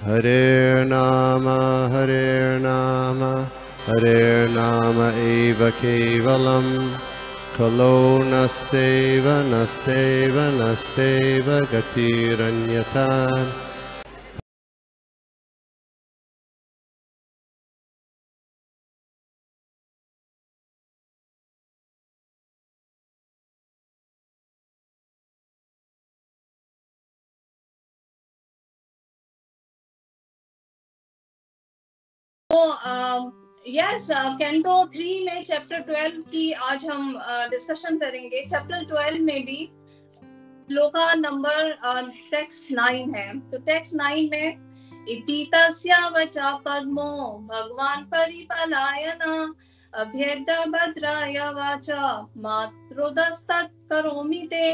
Hare Nama Hare Nama eva kevalam Kalo nasteva nasteva nasteva gatiranyata. Canto 3 में chapter 12 की आज हम discussion करेंगे। चैप्टर 12 में भी श्लोका नंबर टेक्स्ट 9 है। तो टेक्स्ट 9 में इति तस्या वचा पद्मो भगवान परिपलायन अभ्येद भद्राय वाचा मातृदस्तत् करोमि ते।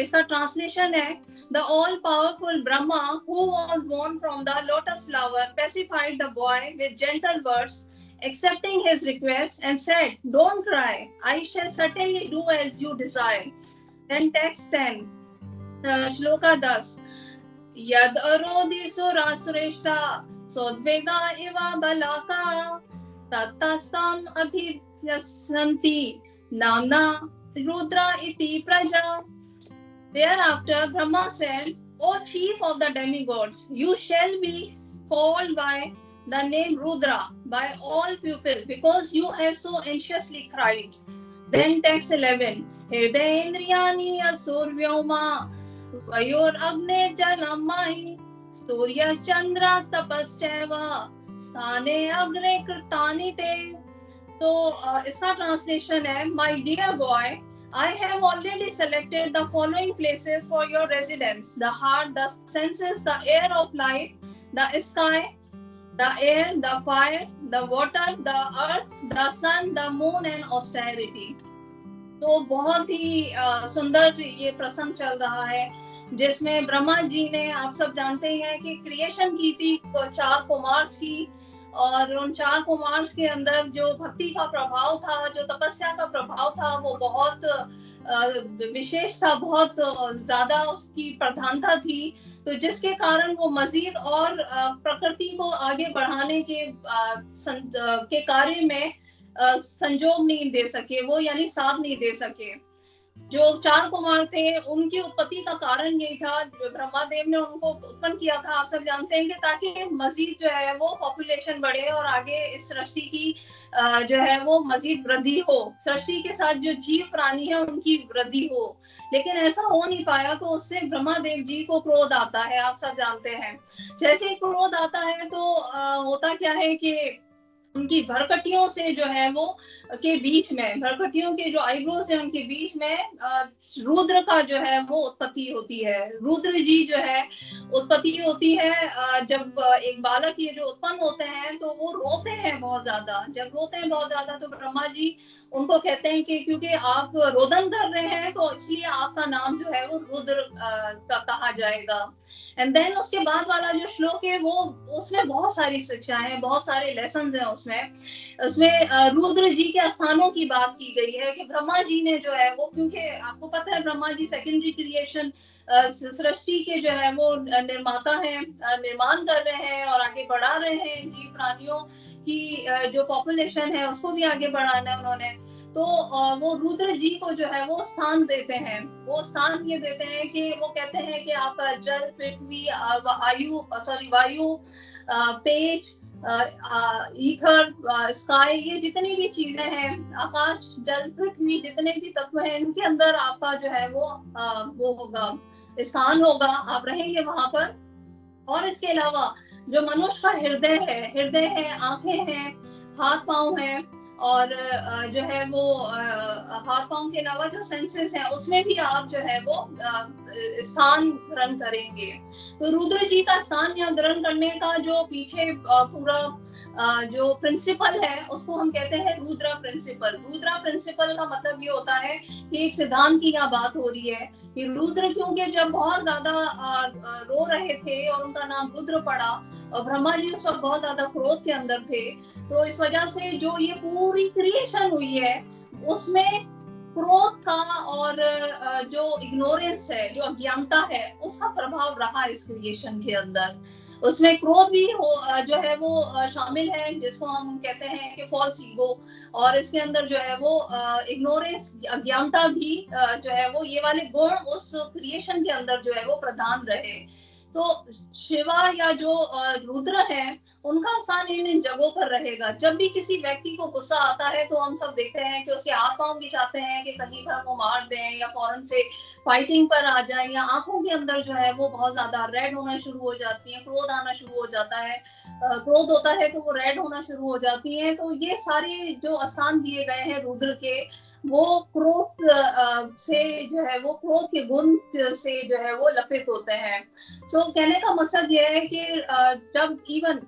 इसका ट्रांसलेशन है, The all-powerful Brahma, who was born from the lotus flower, pacified the boy with gentle words, accepting his request, and said, "Don't cry. I shall certainly do as you desire." Then text 10, Shloka 10. Yad arodhi surasreshta sodvega iva balaka tattastam abhidhyasanti namna Rudra iti praja. Thereafter, Brahma said, "O chief of the demigods, you shall be called by the name Rudra by all people, because you have so anxiously cried." Then text 11, Hridayendriyani asurvyoma vayor agne jalamai suryas chandras tapascheva sthane agre krtani te. So, इसका translation है, My dear boy, I have already selected the following places for your residence: the heart, the senses, the air of life, the sky, the air, the fire, the water, the earth, the sun, the moon and austerity. तो बहुत ही सुंदर ये प्रसंग चल रहा है, जिसमें ब्रह्मा जी ने, आप सब जानते हैं कि क्रिएशन की थी 4 कुमार्स की, और उन 4 कुमार्स के अंदर जो भक्ति का प्रभाव था, जो तपस्या का प्रभाव था, वो बहुत विशेष था, बहुत ज्यादा उसकी प्रधानता थी। तो जिसके कारण वो मजीद और प्रकृति को आगे बढ़ाने के कार्य में संजोग नहीं दे सके, वो यानी साथ नहीं दे सके। जो 4 कुमार थे, उनकी उत्पत्ति का कारण यही था, जो ब्रह्मादेव ने उनको उत्पन्न किया था, आप सब जानते हैं, कि ताकि मजीद जो है वो पॉपुलेशन बढ़े और आगे इस सृष्टि की जो है वो मजीद वृद्धि हो, सृष्टि के साथ जो जीव प्राणी है उनकी वृद्धि हो। लेकिन ऐसा हो नहीं पाया, तो उससे ब्रह्मादेव जी को क्रोध आता है, आप सब जानते हैं। जैसे ही क्रोध आता है तो होता क्या है कि उनकी भरकटियों से जो है वो के बीच में, भरकटियों के जो आईब्रोज है उनके बीच में रुद्र का जो है वो उत्पत्ति होती है। रुद्र जी जो है उत्पत्ति होती है। जब एक बालक ये जो उत्पन्न होते हैं तो वो रोते हैं बहुत ज्यादा। जब रोते हैं बहुत ज्यादा तो ब्रह्मा जी उनको कहते हैं कि क्योंकि आप रोदन कर रहे हैं तो इसलिए आपका नाम जो है वो रुद्र का कहा जाएगा। एंड देन उसके बाद वाला जो श्लोक है वो, उसमें बहुत सारी शिक्षाएं हैं, बहुत सारे लेसन्स हैं उसमें रुद्र जी के स्थानों की बात की गई है कि ब्रह्मा जी ने जो है वो, क्योंकि आपको पता है ब्रह्मा जी सेकेंडरी क्रिएशन सृष्टि के जो है वो निर्माता हैं, निर्माण कर रहे हैं और आगे बढ़ा रहे हैं। जीव प्राणियों की जो पॉपुलेशन है उसको भी आगे बढ़ाना है उन्होंने। तो वो रुद्र जी को जो है वो स्थान देते हैं। वो स्थान ये देते हैं कि वो कहते हैं कि आप जल, पृथ्वी, वायु, तेज, ईथर, स्काई, ये जितनी भी चीजें हैं, आकाश, जल, पृथ्वी, जितने भी तत्व हैं, इनके अंदर आपका जो है वो होगा, स्थान होगा, आप रहेंगे वहां पर। और इसके अलावा जो मनुष्य का हृदय है, आंखें हैं, हाथ पांव हैं, और जो है वो हाथ पांव के अलावा जो सेंसेस हैं उसमें भी आप जो है वो स्थान ग्रहण करेंगे। तो रुद्र जी का स्थान या ग्रहण करने का जो पीछे पूरा जो प्रिंसिपल है उसको हम कहते हैं रुद्रा प्रिंसिपल। रुद्रा प्रिंसिपल का मतलब ये होता है कि एक सिद्धांत की यहाँ बात हो रही है कि रुद्र, क्योंकि जब बहुत ज्यादा रो रहे थे और उनका नाम रुद्र पड़ा और ब्रह्मा जी उस वक्त बहुत ज्यादा क्रोध के अंदर थे, तो इस वजह से जो ये पूरी क्रिएशन हुई है उसमें क्रोध का और जो इग्नोरेंस है, जो अज्ञानता है, उसका प्रभाव रहा इस क्रिएशन के अंदर। उसमें क्रोध भी जो है वो शामिल है, जिसको हम कहते हैं कि फॉल्स ईगो, और इसके अंदर जो है वो इग्नोरेंस, अज्ञानता भी जो है वो, ये वाले गुण उस क्रिएशन के अंदर जो है वो प्रधान रहे। तो शिवा या जो रुद्र है, उनका स्थान इन जगहों पर रहेगा। जब भी किसी व्यक्ति को गुस्सा आता है तो हम सब देखते हैं कि उसके हाथ पांव भी चाहते हैं कि कहीं पर वो मार दें या फौरन से फाइटिंग पर आ जाए, या आंखों के अंदर जो है वो बहुत ज्यादा रेड होना शुरू हो जाती है, क्रोध आना शुरू हो जाता है, क्रोध होता है तो वो रेड होना शुरू हो जाती है। तो ये सारे जो स्थान दिए गए हैं रुद्र के, वो क्रोध से जो है वो, क्रोध के गुण से जो है वो लपित होते हैं। सो कहने का मकसद ये है कि जब इवन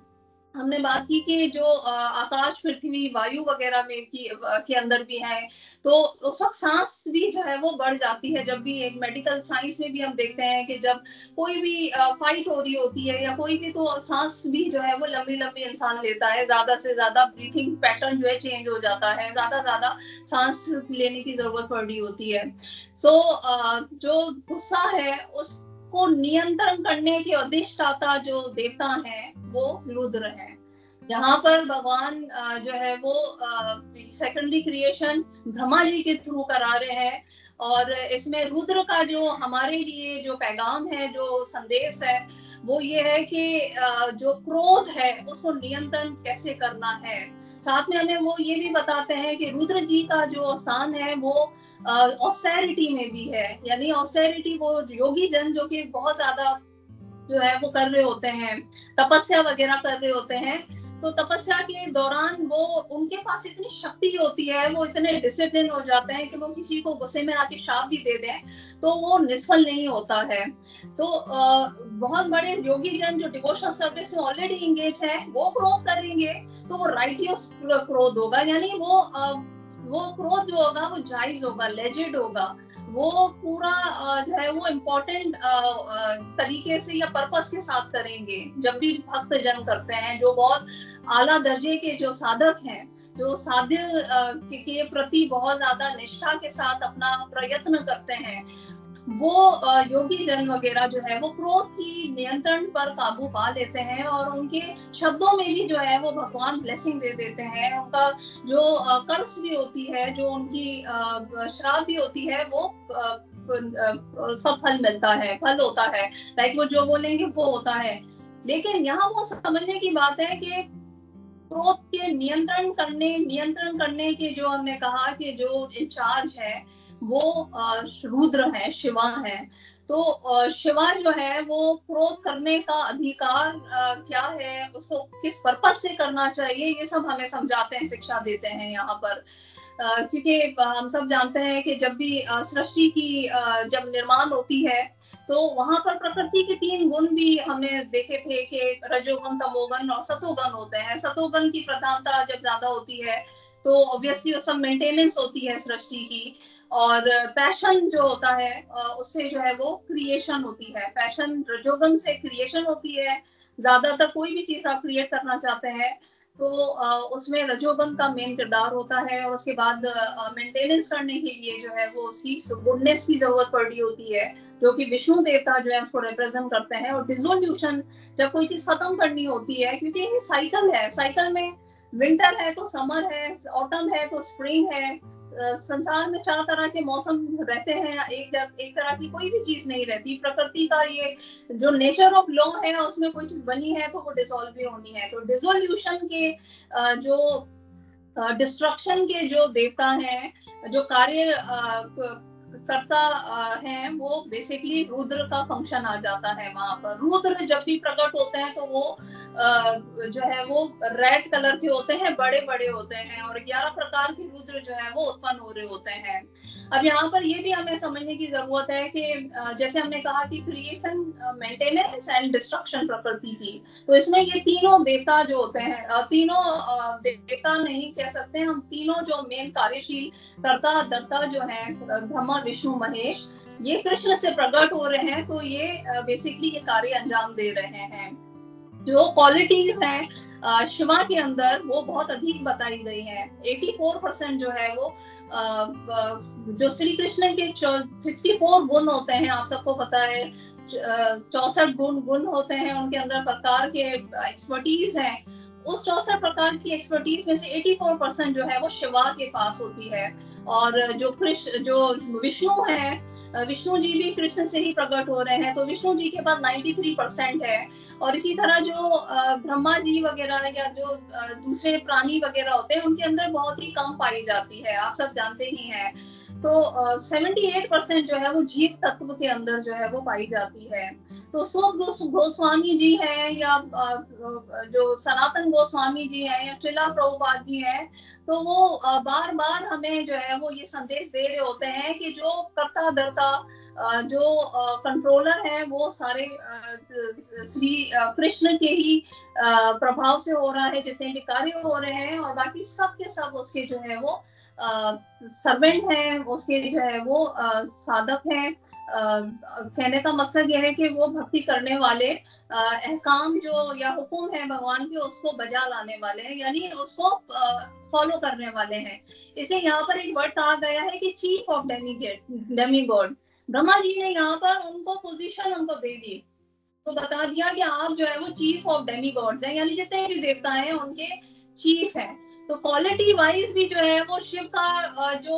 हमने बात की कि जो आकाश, पृथ्वी, वायु वगैरह में के अंदर भी है, तो उस वक्त सांस भी जो है वो बढ़ जाती है। जब भी एक मेडिकल साइंस में भी हम देखते हैं कि जब कोई भी फाइट हो रही होती है या कोई भी, तो सांस भी जो है वो लंबी लंबी इंसान लेता है, ज्यादा से ज्यादा ब्रीथिंग पैटर्न जो है चेंज हो जाता है, ज्यादा सांस लेने की जरूरत पड़ रही होती है। सो जो गुस्सा है उसको नियंत्रण करने के अधिष्ठाता जो देवता हैं वो रुद्र है। यहाँ पर भगवान जो है वो सेकेंडरी क्रिएशन ब्रह्मा जी के थ्रू करा रहे हैं, और इसमें रुद्र का जो हमारे लिए जो पैगाम है, जो संदेश है, वो ये है कि जो क्रोध है उसको नियंत्रण कैसे करना है। साथ में हमें वो ये भी बताते हैं कि रुद्र जी का जो स्थान है वो ऑस्टेरिटी में भी है, यानी ऑस्टेरिटी वो योगी जन जो कि बहुत ज्यादा जो है वो कर रहे होते हैं, तपस्या वगैरह कर रहे होते हैं, तो तपस्या के दौरान वो, उनके पास इतनी शक्ति होती है, वो इतने डिसिप्लिन हो जाते हैं कि वो किसी को गुस्से में आके शाप भी दे दें तो वो निष्फल नहीं होता है। तो बहुत बड़े योगी जन जो डिवोशनल सर्विस में ऑलरेडी इंगेज है, वो क्रोध करेंगे तो वो राइटियस क्रोध होगा, यानी वो क्रोध जो होगा वो जायज होगा, लेजिड होगा, वो पूरा जो है वो इम्पोर्टेंट तरीके से या पर्पस के साथ करेंगे। जब भी भक्त जन करते हैं, जो बहुत आला दर्जे के जो साधक हैं, जो साध्य के प्रति बहुत ज्यादा निष्ठा के साथ अपना प्रयत्न करते हैं, वो योगी जन वगैरह जो है वो क्रोध की नियंत्रण पर काबू पा लेते हैं, और उनके शब्दों में भी जो है वो भगवान ब्लेसिंग दे देते हैं। उनका जो कर्स भी होती है, जो उनकी श्राप भी होती है, वो सब फल मिलता है, फल होता है, लाइक वो जो बोलेंगे वो होता है। लेकिन यहाँ वो समझने की बात है कि क्रोध के नियंत्रण करने के जो हमने कहा कि जो इंचार्ज है वो रुद्र है, शिवा है। तो शिवा जो है वो क्रोध करने का अधिकार क्या है, उसको किस पर्पस से करना चाहिए, ये सब हमें समझाते हैं, शिक्षा देते हैं यहाँ पर। क्योंकि हम सब जानते हैं कि जब भी सृष्टि की जब निर्माण होती है तो वहां पर प्रकृति के 3 गुण भी हमने देखे थे कि रजोगुण, तमोगुण और सतोगुण होते हैं। सतोगुण की प्रधानता जब ज्यादा होती है तो ऑब्वियसली उस सब मेंटेनेंस होती है सृष्टि की, और पैशन जो होता है उससे जो है वो क्रिएशन होती है। पैशन, रजोगुण से क्रिएशन होती है। ज्यादातर कोई भी चीज आप क्रिएट करना चाहते हैं तो उसमें रजोगुण का मेन किरदार होता है, और उसके बाद मेंटेनेंस करने के लिए जो है वो उसकी गुडनेस की जरूरत पड़ रही होती है, जो कि विष्णु देवता जो है उसको रिप्रेजेंट करते हैं। और डिसोल्यूशन, जब कोई चीज खत्म करनी होती है, क्योंकि ये साइकिल है, साइकिल में विंटर है तो समर है, ऑटम है तो स्प्रिंग है, संसार में 4 तरह के मौसम रहते हैं, एक तरह की कोई भी चीज नहीं रहती। प्रकृति का ये जो नेचर ऑफ लॉ है, उसमें कोई चीज बनी है तो वो डिसॉल्व भी होनी है। तो डिसोल्यूशन के जो डिस्ट्रक्शन के जो देवता हैं, जो कार्य करता है, वो बेसिकली रुद्र का फंक्शन आ जाता है वहां पर। रुद्र जब भी प्रकट होते हैं तो वो जो है वो रेड कलर के होते हैं, बड़े बड़े होते हैं, और 11 प्रकार के रुद्र जो है वो उत्पन्न हो रहे होते हैं। अब यहाँ पर ये भी हमें समझने की जरूरत है कि जैसे हमने कहा कि क्रिएशन, मेंटेनेंस एंड डिस्ट्रक्शन प्रकृति की, तो इसमें ये तीनों देवता जो होते हैं, तीनों देवता नहीं कह सकते हम, तीनों जो मेन कार्यशील कर्ता दर्ता जो है, ब्रह्मा, विष्णु, महेश, ये कृष्ण से प्रकट हो रहे हैं। तो ये बेसिकली ये कार्य अंजाम दे रहे हैं। जो क्वालिटीज हैं शिवा के अंदर वो बहुत अधिक बताई गई है। 84% जो है वो जो श्री कृष्ण के 64 गुण होते हैं, आप सबको पता है 64 गुण होते हैं उनके अंदर, प्रकार के एक्सपर्टीज हैं। उस 64 प्रकार की एक्सपर्टीज में से 84% जो है वो शिवा के पास होती है। और जो विष्णु है, विष्णु जी भी कृष्ण से ही प्रकट हो रहे हैं, तो विष्णु जी के पास 93% है। और इसी तरह जो ब्रह्मा जी वगैरह या जो दूसरे प्राणी वगैरह होते हैं उनके अंदर बहुत ही कम पाई जाती है, आप सब जानते ही हैं। तो 78% जो है वो जीव तत्व के अंदर जो है वो पाई जाती है। तो सुख गोस्वामी जी हैं या जो सनातन गोस्वामी जी हैं या श्रीला प्रभुपाद जी हैं, तो वो बार बार हमें जो है वो ये संदेश दे रहे होते हैं कि जो कर्ता धर्ता जो कंट्रोलर है वो सारे श्री कृष्ण के ही प्रभाव से हो रहा है, जितने भी कार्य हो रहे हैं, और बाकी सब के सब उसके जो है वो सर्वेंट हैं, उसके जो है वो साधक हैं। कहने का मकसद यह है कि वो भक्ति करने वाले अहकाम जो या हुक्म है भगवान के उसको बजा लाने वाले हैं, यानी उसको फॉलो करने वाले हैं। इसलिए यहाँ पर एक वर्ड कहा गया है कि chief of demigod. Brahma ji ने यहाँ पर उनको पोजीशन उनको दे दी, तो बता दिया कि आप जो है वो चीफ ऑफ डेमी गॉड्स हैं, यानी जितने भी देवता हैं उनके चीफ हैं। तो क्वालिटी वाइज भी जो है वो शिव का जो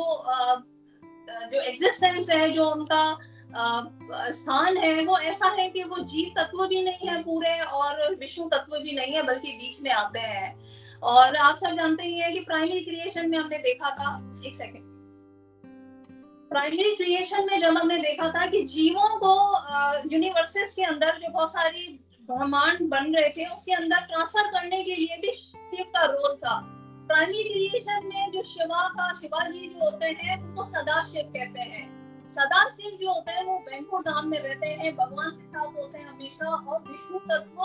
एग्जिस्टेंस है, जो उनका स्थान है, वो ऐसा है कि वो जीव तत्व भी नहीं है पूरे और विष्णु तत्व भी नहीं है, बल्कि बीच में आते हैं। और आप सब जानते ही हैं कि प्राइमरी क्रिएशन में हमने देखा था, एक सेकेंड, प्राइमरी क्रिएशन में जब हमने देखा था कि जीवों को यूनिवर्सेस के अंदर जो बहुत सारी ब्रह्मांड बन रहे थे उसके अंदर ट्रांसफर करने के लिए भी शिव का रोल था। प्राइमरी क्रिएशन में जो शिवाजी जो होते हैं उनको सदाशिव कहते हैं। सदाशिव जो होते हैं वो वैकुंठ धाम में रहते हैं, भगवान के साथ होते हैं हमेशा, और विष्णु तत्व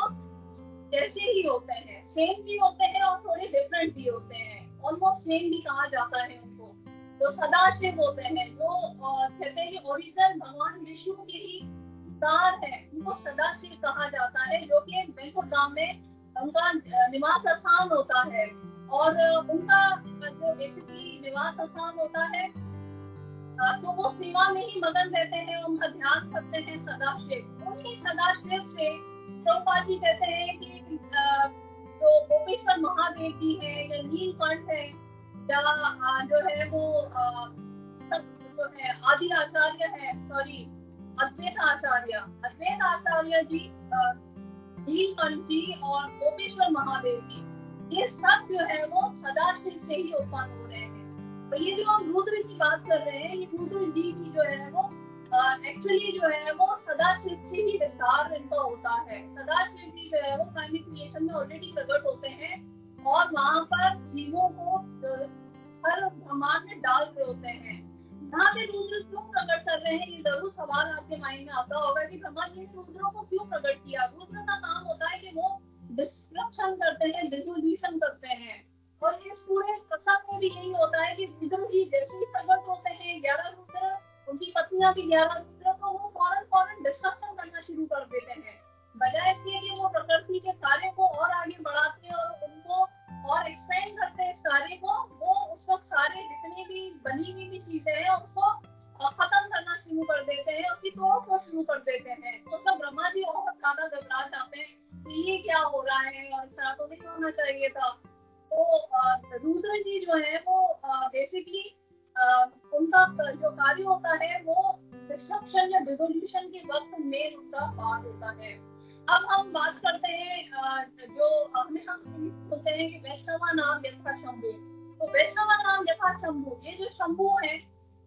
जैसे ही होते हैं, सेम भी होते हैं और थोड़े डिफरेंट भी होते हैं, ऑलमोस्ट सेम भी कहा जाता है उनको। तो सदाशिव होते हैं जो कहते हैं कि ओरिजिनल भगवान विष्णु के ही अवतार है, उनको सदाशिव कहा जाता है, जो कि वैकुंठ धाम में उनका निवास स्थान होता है। और उनका जो बेसिकली निवास स्थान होता है, तो वो सेवा में ही मगन रहते हैं, उनका ध्यान करते हैं सदाशिव। उन्हीं सदाशिव से प्रभुपाद जी कहते हैं कि जो गोपेश्वर महादेव जी है या नीलकंठ है या जो है वो जो है आदि आचार्य है, सॉरी अद्वैत आचार्य जी, नीलकंठ जी और गोपेश्वर महादेव जी, ये सब जो है वो सदाशिव से ही उत्पन्न हो रहे हैं। तो ये जो हम रुद्र की बात कर रहे हैं, ये रुद्र जी की जो है वो एक्चुअली जो है वो सदाशिव से ही विस्तार इनका होता है। सदाशिव जी जो है वो प्राइमरी क्रिएशन में ऑलरेडी प्रकट होते हैं और वहां पर जीवों को हर ब्रह्मांड में डाल रहे होते हैं। यहाँ पे रुद्र क्यों प्रकट कर रहे हैं, ये जरूर सवाल आपके माइंड में आता होगा कि ब्रह्मा जी ने रुद्रों को क्यों प्रकट किया। रुद्र का काम होता है कि वो डिस्ट्रक्शन करते हैं, डिसोल्यूशन करते हैं, और इस पूरे प्रसंग में भी यही होता है कि रुद्र जी जैसे ही प्रकट होते हैं 11 रुद्र, उनकी पत्नियां भी 11 रुद्र, तो वो फौरन डिस्ट्रक्शन करना शुरू कर देते हैं, बजाय इसलिए कि वो प्रकृति के कार्य को और आगे बढ़ाते हैं और उनको और एक्सपेंड करते हैं इस कार्य को। वो उस वक्त सारे जितनी भी बनी हुई भी चीजें हैं उसको खत्म करना शुरू कर देते हैं, उसकी तोड़ फोड़ शुरू कर देते हैं। तो सब ब्रह्मा जी और ज्यादा घबरा जाते हैं कि ये क्या हो रहा है और इस तरह तो नहीं होना चाहिए था। तो रुद्र जी जो है वो बेसिकली उनका जो कार्य होता है वो डिस्ट्रक्शन या डिसोल्यूशन के वक्त में उनका पार्ट होता है। अब हम बात करते हैं जो हमेशा सुनते हैं कि वैष्णवा नाम यथा शंभु। तो वैष्णवा नाम यथा शंभु, ये जो शंभु है,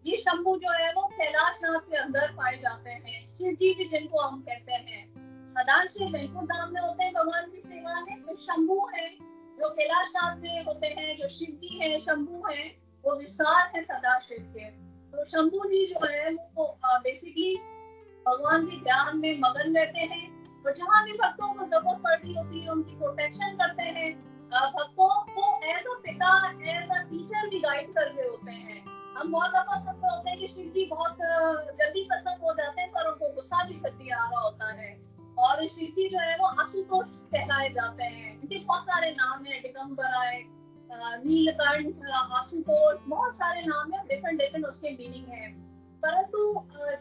ये शंभु जो है वो कैलाशनाथ के अंदर पाए जाते हैं। शिव जी भी जिनको हम कहते हैं, सदाशिव वैकुंठ धाम में होते हैं भगवान की सेवा में। तो शंभु है जो कैलाशनाथ में होते हैं, जो शिव जी है शंभु है, वो विशाल है सदाशिव के। तो शंभु जी जो है वो बेसिकली भगवान के ध्यान में मगन रहते हैं, और जहाँ भी भक्तों को जरूरत पड़ रही होती है उनकी प्रोटेक्शन करते हैं। भक्तों को एज अ पिता, एज अ टीचर भी गाइड कर रहे होते हैं। हम बहुत दफा सुनते होते हैं कि शिव जी बहुत जल्दी प्रसन्न हो जाते हैं, पर उनको गुस्सा भी जल्दी आ रहा होता है। और शिव जी जो है वो आशुतोष कहलाए जाते हैं। इनके बहुत सारे नाम है, दिगंबराय, नीलकंठ, आशुतोष, बहुत सारे नाम है, डिफरेंट डिफरेंट उसके मीनिंग है। परंतु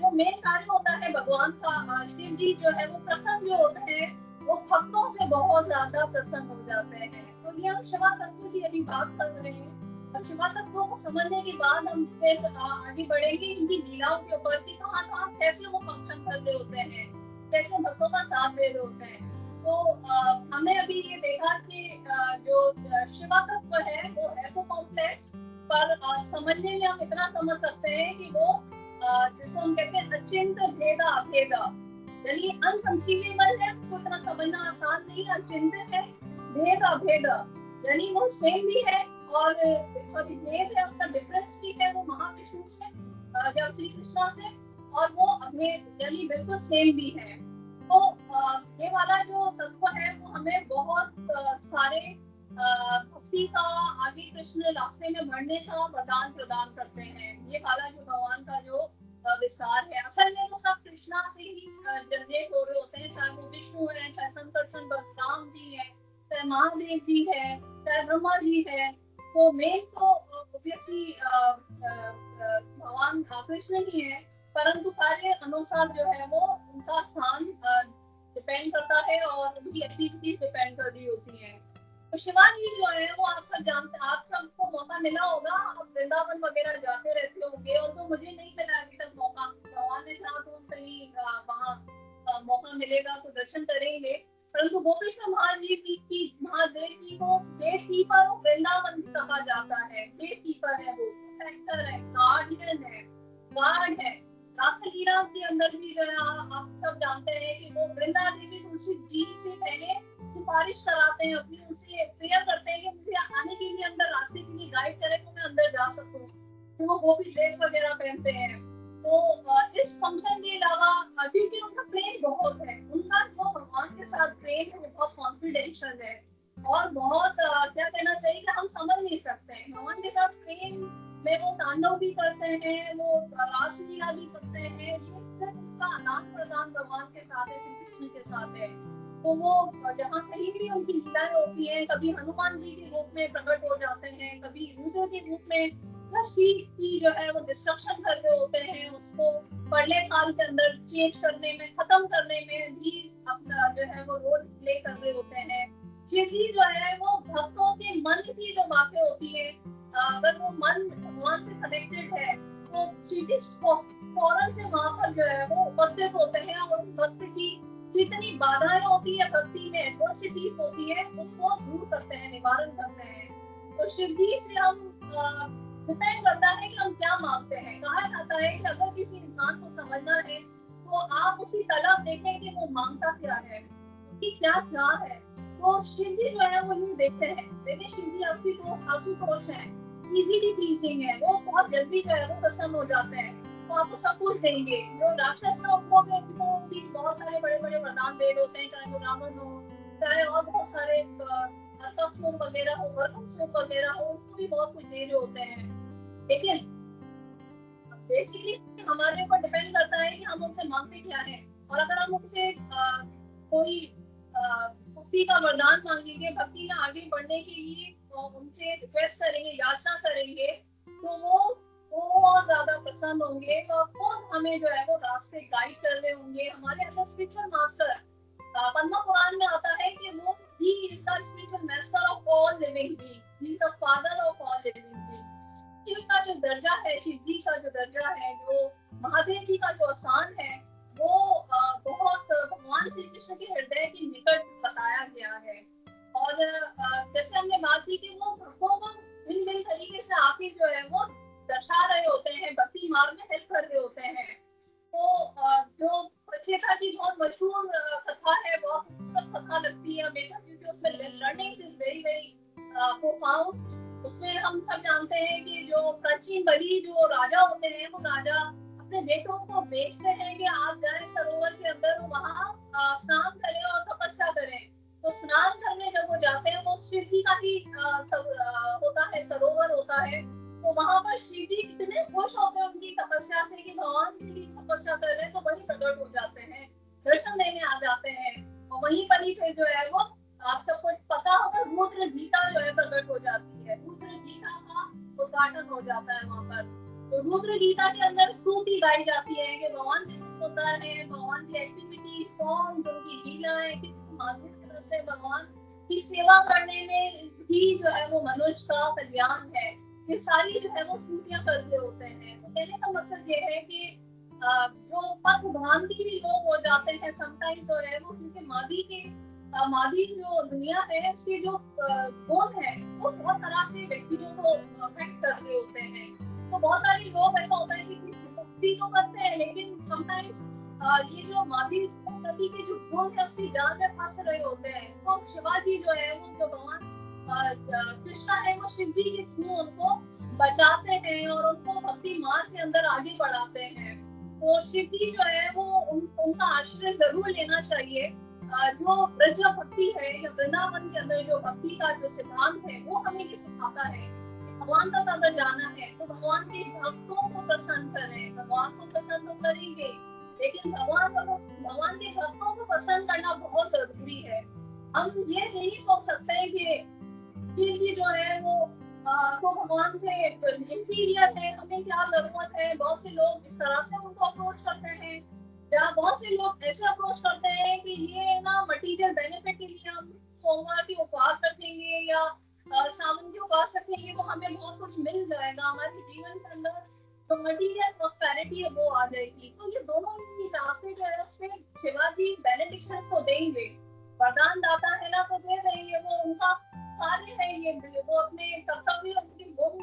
जो मेन कार्य होता है भगवान का, शिव जी जो है वो प्रसन्न जो होते हैं वो भक्तों से बहुत ज्यादा प्रसन्न हो जाते हैं। तो ये हम शिवा तत्व की अभी बात कर रहे हैं, और शिवा तत्वों को समझने के बाद हम फिर आगे बढ़ेंगे इनकी लीलाओं के ऊपर कि कहाँ कहाँ कैसे वो फंक्शन कर रहे होते हैं, कैसे भक्तों का साथ दे रहे होते हैं। तो हमने अभी ये देखा कि जो शिवा तत्व है वो है तो कॉम्प्लेक्स, पर समझने में हम इतना समझ सकते हैं कि वो जिसको हम कहते हैं अचिंत भेदा अभेदा, यानी अनकंसीवेबल है, उसको इतना समझना आसान नहीं, अचिंत है, भेद अभेद यानी वो सेम भी है, और सॉरी भेद है, उसका डिफरेंस भी है वो महाविष्णु से या श्री कृष्णा से, और वो अभेद यानी बिल्कुल सेम भी है। तो ये वाला जो तत्व है वो हमें बहुत सारे भक्ति का आगे कृष्ण रास्ते में बढ़ने का वरदान प्रदान करते हैं। ये वाला जो भगवान का जो विस्तार है, असल में तो सब कृष्णा से ही जनरेट हो रहे होते हैं, चाहे वो विष्णु है, चाहे संकर्षण बलराम जी है, चाहे महादेव जी है, चाहे ब्रह्मा जी है। तो मेन तो ऑब्वियसली भगवान कृष्ण ही है, परंतु कार्य अनुसार जो है वो उनका स्थान डिपेंड करता है और उनकी एक्टिविटीज डिपेंड कर रही होती है। तो शिवाजी जो है वो आप सब जानते, आप सबको मौका मिला होगा, आप वृंदावन वगैरह जाते रहते होंगे, और तो मुझे नहीं मिला अभी तक मौका, भगवान ने चाहा तो कहीं वहाँ मौका मिलेगा तो दर्शन करेंगे। परंतु गोपेश्वर महादेव जी को गेट कीपर वृंदावन कहा जाता है, गेट कीपर है, वो प्रोटेक्टर है, गार्डियन है, गार्ड है। रासलीला के अंदर भी जो है आप सब जानते हैं कि वो वृंदा देवी तुलसी जी से पहले सिफारिश कराते हैं, अपनी उनसे प्रेयर करते हैं कि मुझे आने के लिए अंदर रास्ते के लिए गाइड करे तो मैं अंदर जा सकूं, तो वो गोपी ड्रेस वगैरह पहनते हैं। तो इस फंक्शन के अलावा क्योंकि उनका प्रेम बहुत है, उनका जो भगवान के साथ प्रेम है वो बहुत कॉन्फिडेंशियल है, और बहुत क्या कहना चाहिए कि हम समझ नहीं सकते हैं। भगवान के साथ प्रेम में वो तांडव भी करते हैं, वो रासलीला भी करते हैं, ये सिर्फ उनका आदान प्रदान भगवान के साथ है, श्री कृष्ण के साथ है। तो वो जहाँ कहीं भी उनकी लीलाएं होती हैं, कभी हनुमान जी के रूप में प्रकट हो जाते हैं, कभी रुद्र के रूप में सृष्टि की जो है वो डिस्ट्रक्शन कर रहे होते हैं, उसको पड़ले काल के अंदर चेंज करने में, खत्म करने में भी अपना जो है वो रोल प्ले कर रहे होते हैं। शिव जी जो है वो भक्तों के मन की जो बातें होती है, अगर वो मन भगवान से कनेक्टेड है तो शिव जी फौरन से वहां पर जो है वो उपस्थित होते हैं, और भक्त की जितनी बाधाएं होती है भक्ति में, एडवर्सिटीज होती है, उसको दूर करते हैं, निवारण करते हैं। तो शिव जी से हम डिपेंड करता है कि हम क्या मांगते हैं। कहा जाता है कि अगर किसी इंसान को समझना है तो आप उसकी तलब देखें कि वो मांगता क्या है, उसकी क्या चाह है। तो शिव जी जो है वो ये देखते हैं, देखिए शिव जी आशुतोष है, इजीली प्लीजिंग है, वो बहुत जल्दी जो है वो प्रसन्न हो जाते हैं, तो आपको सब कुछ देंगे। जो राक्षस है उनको भी बहुत सारे बड़े बड़े वरदान दे होते हैं, चाहे वो रावण हो, चाहे और बहुत सारे वगैरह हो, वगैरह हो, उनको भी बहुत कुछ दे रहे होते हैं। लेकिन बेसिकली हमारे ऊपर डिपेंड करता है कि हम उनसे मांगते क्या है, और अगर हम उनसे कोई भक्ति का वरदान मांगेंगे, भक्ति में आगे बढ़ने के लिए तो उनसे रिक्वेस्ट करेंगे, याचना करेंगे, तो वो और ज्यादा प्रसन्न होंगे और खुद हमें जो है वो रास्ते गाइड कर रहे होंगे। हमारे ऐसा स्पिरिचुअल मास्टर पद्म पुराण में आता है कि वो he is the spiritual master of all living being, he is the father of all living being. Shiva का जो दर्जा है, शिव जी का जो दर्जा है, जो महादेव जी का जो स्थान है, वो बहुत भगवान श्री कृष्ण के हृदय के निकट बताया गया है। और जैसे हमने बात की कि वो भक्तों को भिन्न भिन्न तरीके से आके जो है वो दर्शा रहे होते हैं, भक्ति मार्ग में हेल्प कर रहे होते हैं। तो जो प्रचेता की बहुत मशहूर कथा है, बहुत खूबसूरत कथा लगती है हमेशा, क्योंकि उसमें learnings is very very profound. उसमें हम सब जानते हैं कि जो प्राचीन बलि जो राजा होते हैं, वो राजा अपने बेटों को भेजते हैं कि आप जाए सरोवर के अंदर, वहाँ स्नान करें और तपस्या करें। तो स्नान करने जब वो जाते हैं, वो शिव जी का ही होता है, सरोवर होता है। तो वहाँ पर शिव जी इतने खुश होते हैं उनकी तपस्या से कि भगवान जी की तपस्या कर रहे हैं, तो वही प्रकट हो जाते हैं, दर्शन देने आ जाते हैं। जो है वो आप सबको पता होगा, रुद्र गीता जो है प्रकट हो जाती है, रुद्र गीता का उद्घाटन हो जाता है वहाँ पर। तो रुद्र गीता के अंदर स्तुति गाई जाती है कि भगवान कितने सुंदर है, भगवान की एक्टिविटी फॉर्म्स, उनकी लीलाएं कितनी माधुर्य से भगवान की सेवा करने में ही जो है वो मनुष्य का कल्याण है, ये सारी जो है वो स्तुतियां करते होते हैं। तो कहने का मकसद ये है कि जो पथ भ्रांति भी लोग हो जाते हैं समटाइम्स जो है वो, क्योंकि मादी जो दुनिया है इसके जो गुण है वो बहुत तरह से व्यक्तियों को अफेक्ट कर रहे होते हैं। तो बहुत सारे लोग ऐसा होता है कि भक्ति तो करते हैं लेकिन समटाइम्स ये जो मादी गति के जो गुण है उसकी जाल में फंस रहे होते हैं। तो शिवाजी जो है वो जो भगवान कृष्णा है वो शिव जी के थ्रू उनको बचाते हैं और उनको भक्ति मार्ग के अंदर आगे बढ़ाते हैं। तो शिव जी जो है वो उनका आश्रय जरूर लेना चाहिए। जो ब्रज भक्ति है या वृंदावन के अंदर जो भक्ति का जो सिद्धांत है वो हमें ये सिखाता है कि भगवान तक अगर जाना है तो भगवान के भक्तों को प्रसन्न करें। भगवान को प्रसन्न तो करेंगे लेकिन भगवान के भक्तों को पसंद करना बहुत जरूरी है। हम ये नहीं सोच सकते कि जो है वो तो भगवान से इंफीरियर है, हमें क्या जरूरत है। बहुत से लोग इस तरह से उनको अप्रोच करते हैं, या बहुत से लोग ऐसे अप्रोच करते हैं कि ये ना मटेरियल बेनिफिट के लिए हम सोमवार की उपवास रखेंगे या सावन की उपवास रखेंगे तो हमें बहुत कुछ मिल जाएगा, हमारे जीवन के अंदर तो मटेरियल प्रॉस्पेरिटी है वो आ जाएगी। तो ये दोनों ही रास्ते जो है उसमें शिवाजी बेनेडिक्शन तो देंगे, वरदान दाता है ना तो दे देंगे, वो उनका कार्य है, ये वो अपने कर्तव्य उनके गुण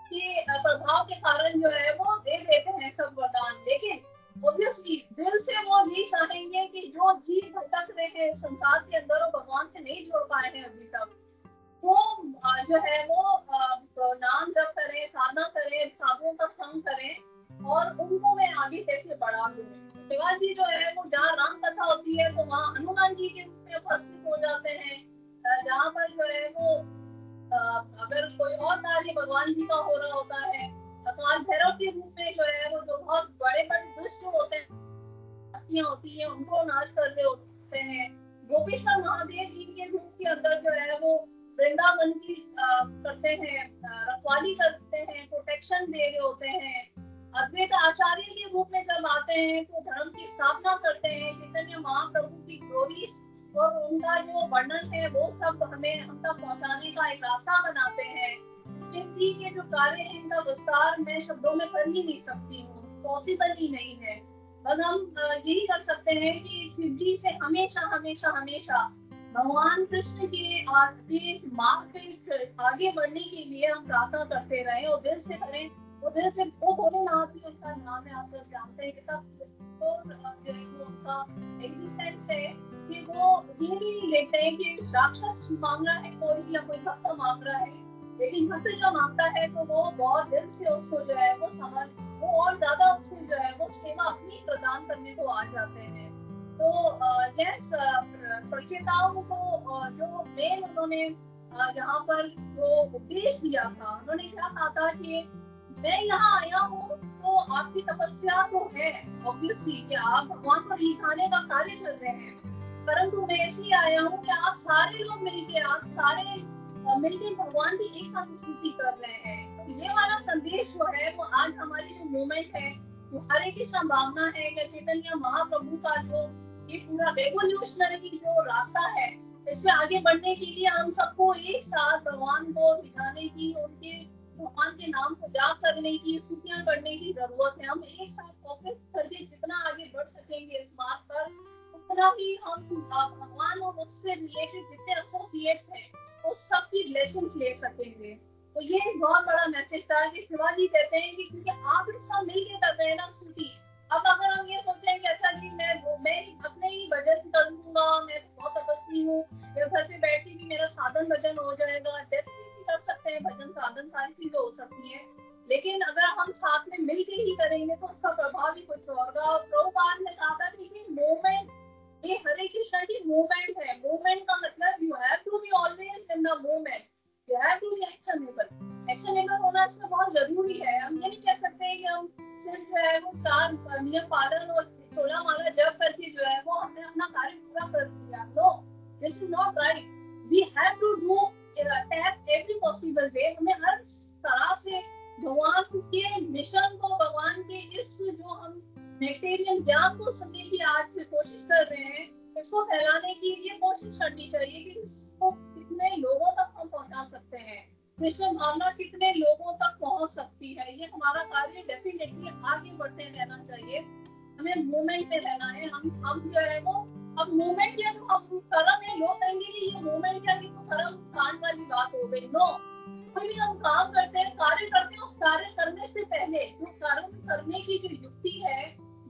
के प्रभाव के कारण जो है वो दे देते हैं सब वरदान। लेकिन ऑब्वियसली दिल से वो नहीं चाहेंगे कि जो जीव भटक रहे हैं संसार के अंदर और भगवान से नहीं जुड़ पाए हैं अभी तक, वो जो है वो नाम जप करें, साधना करें, साधुओं का संग करें और उनको मैं आगे कैसे बढ़ा दूं। शिवाजी जो है वो जहाँ राम कथा होती है तो वहाँ हनुमान जी के रूप में उपस्थित हो जाते हैं। जहाँ पर जो है वो अगर कोई और कार्य भगवान जी का हो रहा होता है, काल भैरव के रूप में जो है वो जो बहुत बड़े बड़े दुष्ट होते हैं होती है उनको नाश कर रहे होते हैं। गोपेश्वर महादेव जी के रूप के अंदर जो है वो वृंदावन की करते हैं, रखवाली करते हैं, प्रोटेक्शन दे रहे होते हैं। अद्वैत आचार्य के रूप में जब आते हैं तो धर्म की स्थापना करते हैं, चैतन्य महाप्रभु की ग्लोरीज और उनका जो वर्णन है वो सब हमें हम तक पहुंचाने का एक रास्ता बनाते हैं। शिव जी के जो कार्य है इनका विस्तार मैं शब्दों में कर ही नहीं सकती हूँ, पॉसिबल ही नहीं है। बस हम यही कर सकते हैं कि शिव जी से हमेशा हमेशा हमेशा भगवान कृष्ण के मार्ग पे आगे बढ़ने के लिए हम प्रार्थना करते रहे और दिल से करें। वो दिल से वो भोलेनाथ भी उनका नाम है, आप सब जानते हैं कितना तो जो है वो उनका एग्जिस्टेंस है कि वो ये भी नहीं लेते हैं कि राक्षस मांग रहा है कोई या कोई भक्त मांग रहा है, लेकिन भक्त जो मांगता है तो वो बहुत दिल से उसको जो है वो समझ वो और ज्यादा उसको जो है वो सेवा अपनी प्रदान करने को आ जाते हैं। तो यस प्रचेताओं को जो मेन उन्होंने यहाँ पर जो उपदेश दिया था, उन्होंने क्या कहा था कि मैं यहाँ आया हूँ तो आपकी तपस्या तो है ऑब्वियसली कि आप भगवान को रिझाने का कार्य कर रहे हैं, परंतु मैं इसलिए आया हूँ कि आप सारे लोग मिलके आप सारे मिलके भगवान की एक साथ स्तुति कर रहे हैं। तो ये वाला संदेश जो है वो आज हमारी जो मूवमेंट है जो हरे कृष्ण भावना है या चैतन्य महाप्रभु का जो ये पूरा रेवोल्यूशनरी जो रास्ता है इसमें आगे बढ़ने के लिए हम सबको एक साथ भगवान को रिझाने की, उनके भगवान के नाम को जाप करने की, स्तुतियां करने की जरूरत है। हम एक साथ कोऑपरेट करके जितना आगे बढ़ सकेंगे इस बात पर उतना ही हम भगवान और उससे रिलेटेड जितने एसोसिएट्स हैं उस सब की ब्लेसिंग्स ले सकेंगे। तो ये एक बहुत बड़ा मैसेज था कि शिवाजी कहते हैं कि क्योंकि आप एक साथ मिलकर कर रहे हैं ना स्तुति, अब अगर हम ये सोचें कि अच्छा जी मैं अपने ही भजन कर लूंगा, मैं बहुत तपस्वी हूँ, मेरे घर पे बैठ के भी मेरा साधन भजन हो जाएगा, डेफिनेटली कर सकते हैं, भजन साधन सारी चीजें हो सकती है, लेकिन अगर हम साथ में मिलकर ही करेंगे तो उसका प्रभाव भी कुछ होगा। प्रभुपाद ने कहा था कि मूवमेंट ये हरे कृष्ण की मूवमेंट है। मूवमेंट का मतलब you have to be always in the movement, you have to be actionable. Actionable होना इसमें बहुत जरूरी है। हम ये नहीं कह सकते कि हम सिर्फ जो है वो 4 नियम पालन और 16 माला जप करके जो है वो हमने अपना कार्य पूरा कर दिया। No, this is not right. We have to do tap every possible way. हमें हर तरह से भगवान के मिशन को, भगवान के इस जो हम नेक्टेरियन ज्ञान को सुनने की आज कोशिश कर रहे हैं, इसको फैलाने की ये कोशिश करनी चाहिए कि इसको कितने लोगों तक हम पहुंचा सकते हैं, कृष्ण भावना कितने लोगों तक पहुंच सकती है. ये हमारा कार्य डेफिनेटली आगे बढ़ते रहना चाहिए. हमें मूवमेंट में रहना है. हम जो है वो अब मूवमेंट या तो हम कर्म है. लोग कहेंगे कि ये मूवमेंट या ये तो कर्म कांड वाली बात हो गई. नो, कोई भी हम काम करते हैं, कार्य करते हैं, उस कार्य करने से पहले जो कार्य करने की जो युक्ति है,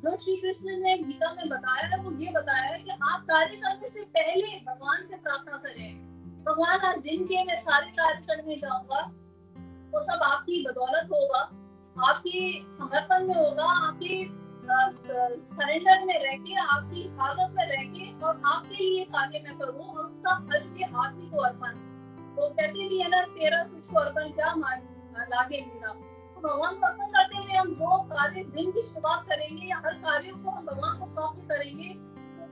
जो श्री कृष्ण ने गीता में बताया है, वो ये बताया है कि आप कार्य करने से पहले भगवान से प्रार्थना करें. भगवान आज दिन के मैं सारे कार्य करने जाऊंगा, वो सब आपकी बदौलत होगा, आपके समर्पण में होगा, आपके सरेंडर में रह के, आपकी हिफाजत में रह के, और आपके लिए कार्य मैं करूँ और उसका फल भी आप ही को अर्पण. तो कहते भी है ना, तेरा तुझको अर्पण क्या लागे मेरा. तो भगवान को अर्पण करते हुए हम जो कार्य दिन की शुरुआत करेंगे या हर कार्य को हम भगवान को सौंप करेंगे,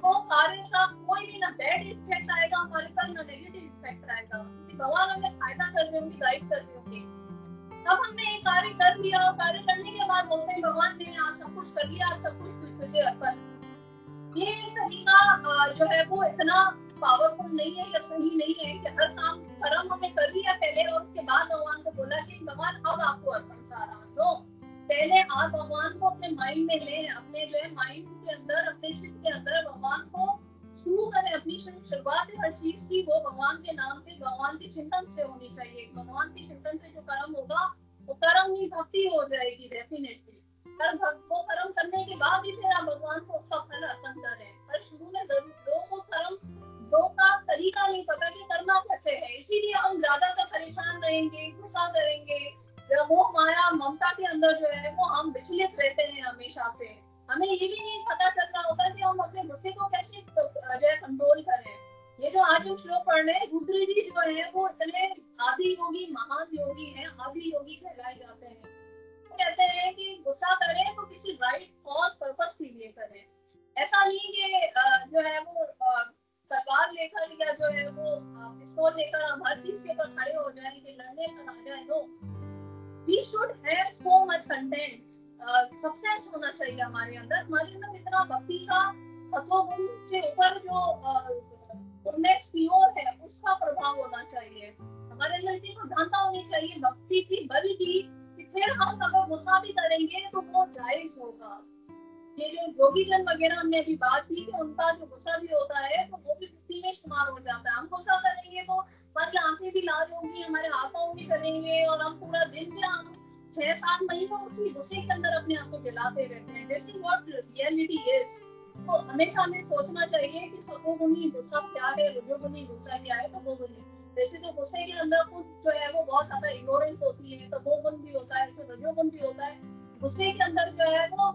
तो कार्य का कोई भी ना बैड इफेक्ट आएगा हमारे पर, ना नेगेटिव इफेक्ट आएगा. भगवान हमें सहायता कर रहे होंगे, गाइड कर रहे होंगे. तब हमने ये कार्य कर लिया और कार्य करने के बाद बोलते हैं भगवान ने आज सब कुछ कर लिया, आज सब कुछ तुझे अर्पण. ये तरीका जो है वो इतना पावरफुल नहीं है या सही नहीं है कि हर काम कर्म हमें कर लिया पहले और उसके बाद भगवान को बोला कि भगवान अब आपको अर्पण सारा दो. पहले आप भगवान को अपने माइंड में लें, अपने जो है माइंड के अंदर, अपने चित्त के अंदर भगवान को शुरू करें. अपनी शुरुआत हर चीज की वो भगवान के नाम से, भगवान के चिंतन से होनी चाहिए. भगवान के चिंतन से जो कर्म होगा वो कर्म ही भक्ति हो जाएगी डेफिनेटली. वो कर्म करने के बाद ही फिर आप भगवान को उसका फल अर्पण करें. पर शुरू में जरूर लोगों को कर्म दो का तरीका नहीं पता कि करना कैसे है, इसीलिए हम ज्यादातर परेशान रहेंगे, गुस्सा करेंगे, मोह माया ममता के अंदर जो है वो हम विचलित रहते हैं हमेशा से. हमें ये भी नहीं पता चल रहा होता कि हम अपने गुस्से को कैसे जो है कंट्रोल करें. ये जो आज हम श्लोक पढ़ रहे हैं, रुद्र जी जो है वो इतने आदि योगी, महान योगी हैं, आदि योगी कहलाए जाते हैं. कहते हैं कि गुस्सा करें तो किसी राइट कॉज पर्पस के लिए करें. ऐसा नहीं कि जो है वो तलवार लेकर या जो है वो पिस्तौल लेकर हम हर चीज के ऊपर खड़े हो जाएं कि लड़ने पर आ जाए. No, we should have so much content, substance होना चाहिए हमारे अंदर. हमारे अंदर इतना भक्ति का सत्वगुण से ऊपर जो गुडनेस प्योर है उसका प्रभाव होना चाहिए. हमारे अंदर इतनी प्रधानता होनी चाहिए भक्ति की, बल की, कि फिर हम अगर गुस्सा भी करेंगे तो वो जायज होगा. ये जो योगी जन वगैरह हमने अभी बात की कि उनका जो गुस्सा भी होता है तो वो भी भक्ति में शुमार हो जाता है. हम गुस्सा करेंगे तो हमारी आंखें भी लाल होंगी, हमारे हाथों भी चलेंगे और हम पूरा दिन या 6-7 महीनों उसी गुस्से के अंदर अपने आप को जलाते रहते हैं. This is what reality is. तो हमेशा हमें सोचना चाहिए कि सत्वगुणी गुस्सा क्या है, रजोगुणी गुस्सा क्या है. तो वो गुणी वैसे तो गुस्से के अंदर कुछ जो है वो बहुत ज्यादा इग्नोरेंस होती है, तो वो गुण भी होता है, रजोगुण भी होता है. गुस्से के अंदर जो है वो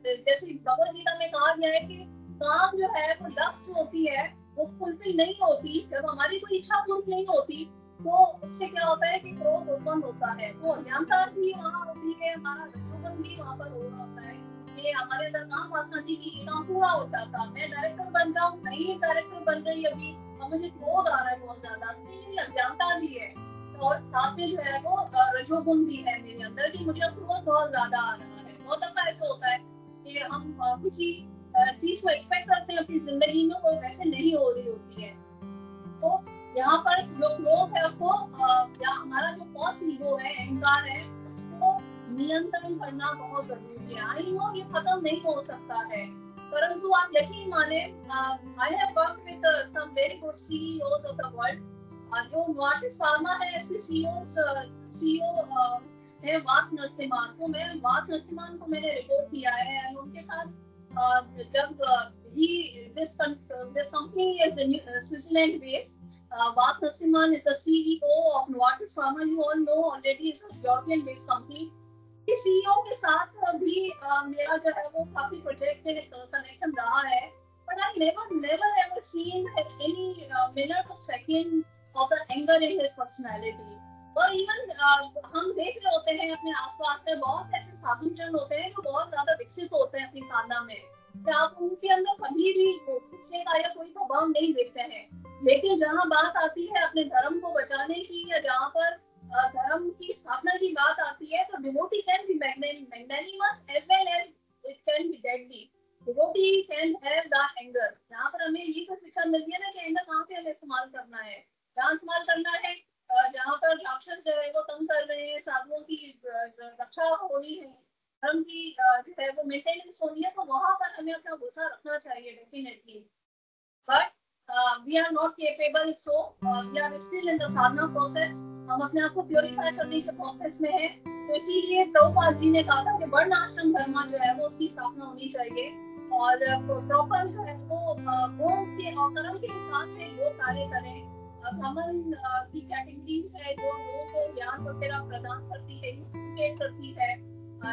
जैसे भगवद गीता में कहा गया है कि काम जो है वो लक्ष्य होती है वो फुलफिल नहीं होती. जब हमारी कोई इच्छा पूरी नहीं होती तो उससे क्या होता है कि क्रोध उत्पन्न होता है. तो अज्ञानता भी वहाँ होती है, हमारा रजोगुण भी वहाँ पर हो रहा होता है. ये हमारे अंदर काम वासना थी कि ये काम पूरा हो जाता, मैं डायरेक्टर बन जाऊँ, नहीं डायरेक्टर बन रही अभी, और मुझे क्रोध आ रहा है बहुत ज्यादा. मेरी अज्ञानता भी है और साथ में जो है वो रजोगुण भी है मेरे अंदर कि मुझे क्रोध बहुत ज्यादा आ रहा है. बहुत दफा ऐसा होता है कि हम किसी चीज को एक्सपेक्ट करते हैं अपनी जिंदगी में, वो वैसे नहीं हो रही होती है. तो यहाँ पर जो क्रोध है उसको या हमारा जो फॉल्स ईगो है, अहंकार है, उसको नियंत्रण करना बहुत जरूरी है. आई नो ये खत्म नहीं हो सकता है, परंतु आप यकीन माने, I have worked with some very good CEOs of the world. जो नोवार्टिस फार्मा है इसके सीईओ है वास नरसिम्हा. तो मैं वास नरसिम्हा को मैंने रिपोर्ट किया है. उनके साथ जब this company is Switzerland based. Vas Narasimhan is the CEO of Novartis Pharma. You all know already is a European based company. इस CEO के साथ भी मेरा जो है वो काफी प्रोजेक्ट से कनेक्शन रहा है. But I never ever seen any minute of second of the anger in his personality. और इवन हम देख रहे होते हैं अपने आसपास में बहुत ऐसे साधु जन होते हैं जो बहुत ज्यादा विकसित होते हैं अपनी साधना में. कि आप उनके अंदर कभी भी गुस्से का या कोई प्रभाव नहीं देखते हैं। लेकिन जहाँ बात आती है अपने धर्म को बचाने की या जहाँ पर धर्म की स्थापना की बात आती है, तो devotee can be magnanimous as well as it can be deadly. Devotee can have the anger. यहाँ पर हमें ये तो शिक्षा मिलती है ना कि एंगर कहाँ पे हमें इस्तेमाल करना है, कहाँ इस्तेमाल करना है, जहाँ पर राक्षस जो है वो तंग कर रहे हैं, साधुओं की रक्षा हो रही है, धर्म की जो है वो मेंटेनेंस होनी है, तो वहां पर हमें अपना गुस्सा रखना चाहिए definitely. But we are not capable, so we are still in the sadhana process. हम अपने आप को प्योरीफाई करने के प्रोसेस में है। तो इसीलिए प्रभुपाद जी ने कहा था कि वर्ण आश्रम धर्म जो है वो उसकी स्थापना होनी चाहिए और प्रॉपर जो है वो गुण के और कर्म के हिसाब से लोग कार्य करें। ब्राह्मण की कैटेगरीज है जो लोगों को ज्ञान वगैरह प्रदान करती है, एजुकेट करती है।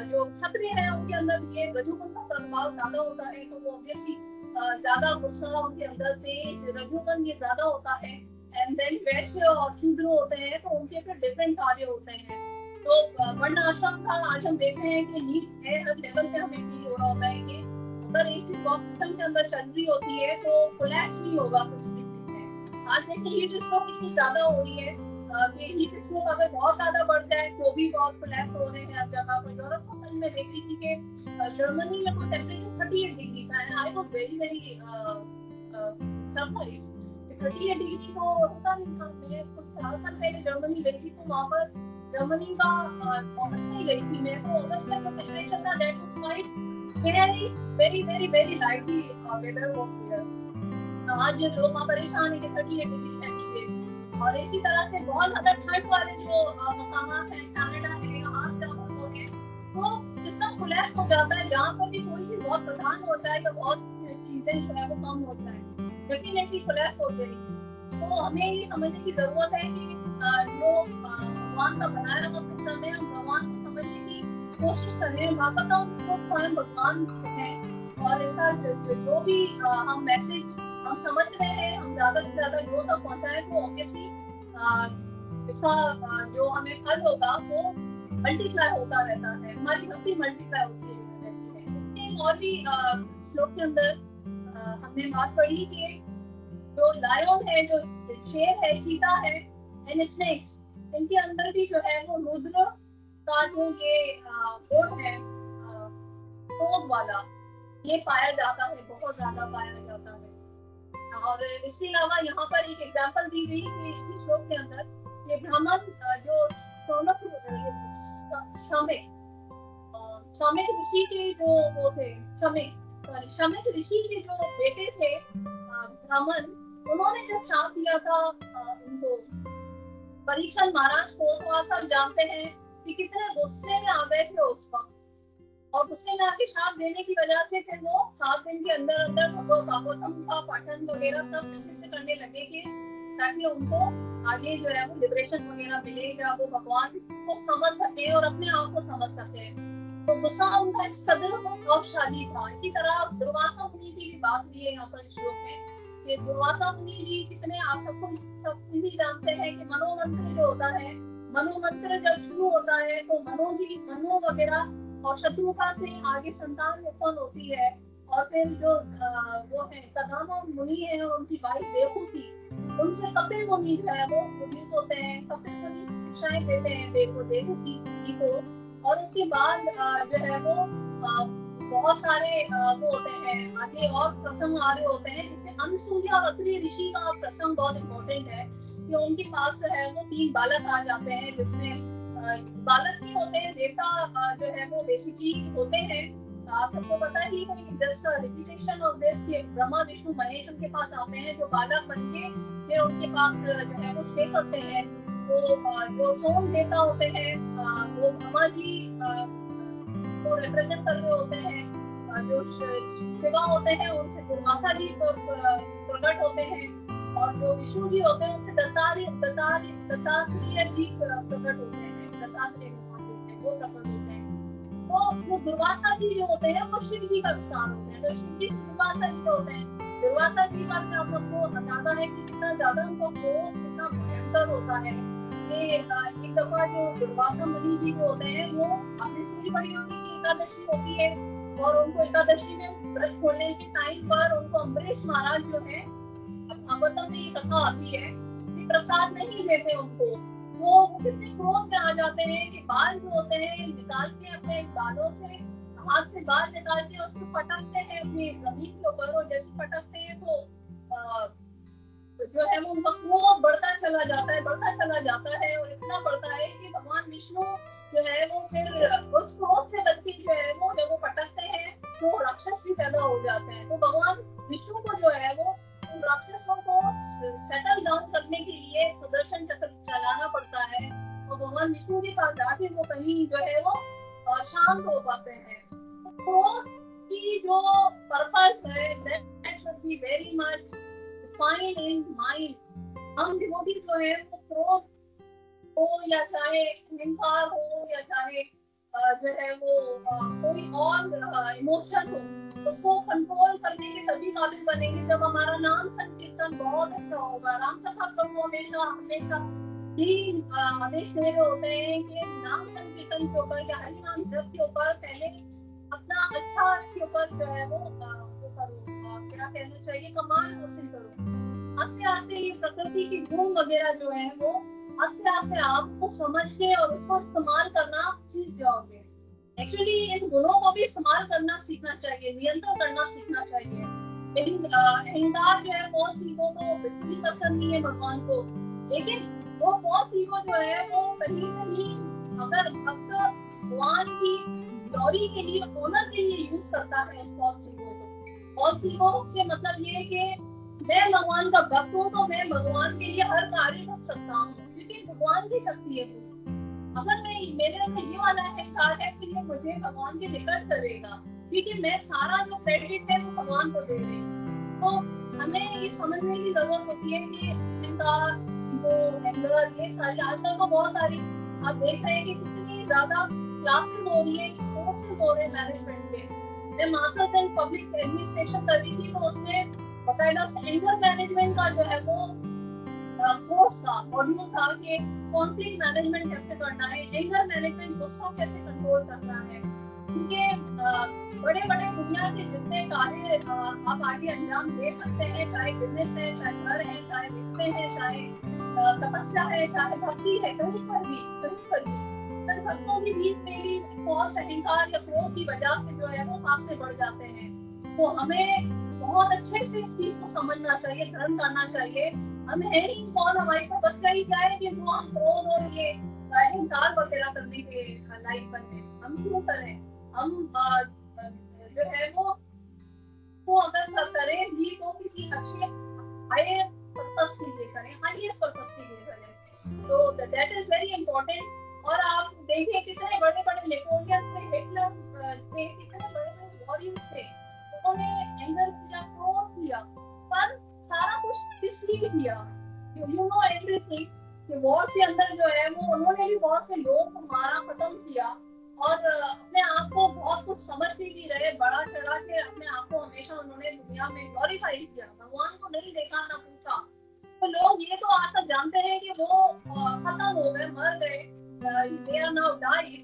जो क्षत्रिय है उनके अंदर ये रजोगुण का प्रभाव ज्यादा होता है, तो वो ऑब्वियसली ज्यादा गुस्सा उनके अंदर तेज रजोगुण ये ज्यादा होता है। एंड देन वैश्य और शूद्र होते हैं तो उनके फिर डिफरेंट कार्य होते हैं। तो वर्ण आश्रम का आज हम देखते हैं कि नीड है, हर लेवल पे हमें फील हो रहा होता है कि अगर एक चीज सिस्टम के अंदर चल रही होती है तो कोलैप्स नहीं होगा कुछ भी। आज देखिए हीट स्ट्रोक इतनी ज्यादा हो रही है कि हीट स्ट्रोक अगर बहुत ज्यादा बढ़ जाए तो भी बहुत कोलैप्स हो रहे हैं हर जगह पर। यूरोप में कल मैं देख रही थी कि जर्मनी में कोई टेम्परेचर 38 डिग्री का है। I was very very surprise. 38 degree तो होता नहीं था। मैं कुछ साल पहले जर्मनी गई थी तो वहाँ पर जर्मनी का अगस्त में गई थी मैं, तो अगस्त में जो टेम्परेचर था that was quite very very very very lightly weather was here. आज जो लोग वहाँ परेशान है कि 38 डिग्री सेंटीग्रेड। और इसी तरह से बहुत ज्यादा ठंड वाले जो मकामात हैं, कनाडा है, यहाँ हो गए, तो सिस्टम कोलैप्स हो जाता है। जहाँ पर भी कोई चीज बहुत प्रधान होता है या बहुत चीजें जो है वो कम होता है, डेफिनेटली कोलैप्स हो जाएगी। तो हमें ये समझने की जरूरत है कि जो भगवान का बनाया हुआ सिस्टम है, हम भगवान को समझने की कोशिश करें। भागवतम तो स्वयं भगवान है और इसका जो भी हम मैसेज हम समझ रहे हैं, हम ज्यादा से ज्यादा लोगों तक पहुंचाए तो ऑब्वियसली इसका जो हमें फल होगा वो मल्टीप्लाई होता रहता है, हमारी भक्ति मल्टीप्लाई होती रहती है। और भी श्लोक के अंदर हमने बात पढ़ी कि जो लायन है, जो शेर है, चीता है एंड स्नेक्स, इनके अंदर भी जो है वो रुद्र का जो ये गुण है क्रोध वाला, ये पाया जाता है, बहुत ज्यादा पाया जाता है। और इसके अलावा यहाँ पर एक एग्जांपल दी गई कि इसी श्लोक के अंदर ये ब्राह्मण जो श्रमिक ऋषि के जो वो थे, श्रमिक ऋषि के जो बेटे थे ब्राह्मण, उन्होंने जब श्राप दिया था उनको परीक्षण महाराज को, तो आप सब जानते हैं कि कितने गुस्से में आ गए थे उस वक्त। और गुस्से में आके श्राप देने की वजह से फिर वो 7 दिन के अंदर अंदर भागवतम का पाठन वगैरह सब अच्छे से करने लगे कि ताकि उनको आगे जो है वो लिबरेशन वगैरह मिलेगा, वो भगवान को समझ सके और अपने आप को समझ सके। तो गुस्सा उनका इस कदर प्रभावशाली था। इसी तरह दुर्वासा मुनि की भी बात हुई है यहाँ पर श्लोक में कि दुर्वासा मुनि जी कितने, आप सब भी जानते हैं कि मनोमंत्र जो होता है, मनोमंत्र जब शुरू होता है तो मनो वगैरह और शत्रुघ्न से आगे संतान उत्पन्न होती है। और फिर जो वो है कदामा मुनि है और उनकी वाइफ देवहूति, उनसे कपिल मुनि जो है वो प्रोड्यूस होते हैं। कपिल मुनि शिक्षाएं देते हैं देवहूति जी को। और उसके बाद जो है वो बहुत सारे वो होते हैं, आगे और प्रसंग आ रहे होते हैं, जिसमें अनसूया और अत्रि ऋषि का प्रसंग बहुत इम्पोर्टेंट है कि उनके पास जो है वो 3 बालक आ जाते हैं, जिसमें बालक भी होते हैं, देवता जो है वो बेसिकली होते हैं। आप सबको पता ही है कि just repetition of this, Brahma Vishnu Mahesh उनके पास आते हैं जो बालक बनके फिर उनके पास जो है वो स्टे करते हैं। तो जो सोम देवता होते हैं वो ब्रह्मा जी को रिप्रेजेंट कर रहे होते हैं। जो शिवा होते हैं उनसे दुर्वासा जी प्रकट होते हैं। और जो विष्णु जी होते हैं उनसे दत्तात्रेय जी प्रकट होते हैं, दत्तात्रेय वो प्रकट होते हैं। तो वो दुर्वासा जी जो होते हैं वो शिव जी का विस्तार होते हैं। तो शिव जी दुर्वासा जी होते हैं। दुर्वासा जी का आप सबको अंदाजा है कि कितना ज्यादा उनको क्रोध कितना भयंकर होता है कि एक दफा जो दुर्वासा मुनि जी जो होते हैं वो आपने सुनी पड़ी होगी कि एकादशी होती है और उनको एकादशी में व्रत खोलने के टाइम पर उनको अम्बरीश महाराज जो है, भागवतम में ये कथा आती है कि प्रसाद नहीं देते उनको। वो कितने क्रोध में आ जाते हैं कि बाल जो होते हैं निकाल के अपने बालों से, हाथ से बाल निकाल के उसको पटकते हैं अपनी जमीन के ऊपर, और जैसे पटकते हैं तो जो है वो उनका क्रोध बढ़ता चला जाता है और इतना बढ़ता है कि भगवान विष्णु जो है वो फिर उस क्रोध से बल्कि जो है वो जब वो पटकते हैं तो राक्षस भी पैदा हो जाते हैं। तो भगवान विष्णु को जो है वो उन राक्षसों को सेटल डाउन करने के लिए सुदर्शन चक्र चलाना पड़ता है, और भगवान विष्णु के पास जाके वो कहीं जो है वो शांत हो पाते हैं। क्रोध की जो पर्पस है that should be very much defined in mind। हम डिवोटी जो है वो क्रोध हो या चाहे अहंकार हो या चाहे जो है वो कोई और इमोशन हो, उसको कंट्रोल करने के तभी काबिल बनेंगे जब हमारा नाम संकीर्तन बहुत अच्छा होगा। राम सखा प्रभु हमेशा ही आदेश दे रहे होते हैं कि नाम संकीर्तन के ऊपर या हरि नाम जप के ऊपर पहले अपना अच्छा इसके ऊपर जो है वो करो, क्या कहना चाहिए, कमांड हासिल करो। आस्ते आस्ते ये प्रकृति की गुण वगैरह जो है वो आस्ते आस्ते आप उसको समझ के और उसको इस्तेमाल करना सीख जाओगे। एक्चुअली इन गुणों को भी इस्तेमाल करना सीखना चाहिए, नियंत्रण करना सीखना चाहिए। लेकिन अहंकार जो है बहुत सीखो तो बिल्कुल ही पसंद नहीं है भगवान को, लेकिन वो बहुत सीखो जो है वो कहीं कहीं अगर भक्त भगवान की ग्लोरी के लिए, ऑनर के लिए यूज करता है उस बहुत सीखो से मतलब ये है कि मैं भगवान का भक्त हूँ तो मैं भगवान के लिए हर कार्य कर सकता हूँ, क्योंकि भगवान की शक्ति है। अगर मेरे अंदर ये वाला अहंकार है तो ये मुझे भगवान के निकट करेगा, क्योंकि मैं सारा जो क्रेडिट है वो भगवान को दे रही हूँ। तो हमें ये समझने की जरूरत होती है कि अहंकार, ईगो, एंगर, ये सारी आजकल तो बहुत सारी आप देख रहे हैं कि कितनी ज्यादा क्लासेस हो रही है, कोर्सेज हो रहे हैं मैनेजमेंट के। मैं मास्टर्स इन पब्लिक एडमिनिस्ट्रेशन कर रही थी तो उसमें बकायदा एंगर मैनेजमेंट का जो है वो कोर्स था, मॉड्यूल था कि कॉन्फ्लिक्ट मैनेजमेंट कैसे करना है, एंगर मैनेजमेंट, गुस्सा कैसे कंट्रोल करना है। क्योंकि बड़े बड़े दुनिया के जितने कार्य आप आगे अंजाम दे सकते हैं, चाहे बिजनेस है, चाहे घर है, चाहे रिश्ते हैं, चाहे तपस्या है, चाहे भक्ति है, कहीं पर भी भक्तों के बीच में भी बहुत अहंकार या क्रोध की वजह से जो है वो फासले बढ़ जाते हैं। तो हमें बहुत अच्छे से इस चीज को समझना चाहिए, धर्म करना चाहिए। हम है ही कौन, हमारी तो बस यही क्या है कि जो हम क्रोध और ये अहंकार वगैरह करने के लायक बने, हम क्यों करें? हम जो है वो अगर करें भी तो किसी अच्छे हायर पर्पस के लिए करें, हाईएस्ट पर्पस के लिए करें। तो दैट इज वेरी इंपॉर्टेंट। और आप देखिए कितने बड़े बड़े नेपोलियन थे, हिटलर थे, कितने बड़े बड़े वॉरियर्स थे, उन्होंने एंगर किया, क्रोध किया, पर सारा कुछ किस लिए किया? यू नो एवरीथिंग कि वॉर के अंदर जो है वो उन्होंने भी बहुत से लोगों को मारा, खत्म किया, और अपने आप को बहुत कुछ समझते भी रहे, बड़ा चढ़ा के अपने आप को हमेशा उन्होंने दुनिया में ग्लोरीफाई किया, भगवान को नहीं देखा ना पूछा। तो लोग ये तो आज तक जानते हैं कि वो खत्म हो गए, मर गए, they are now died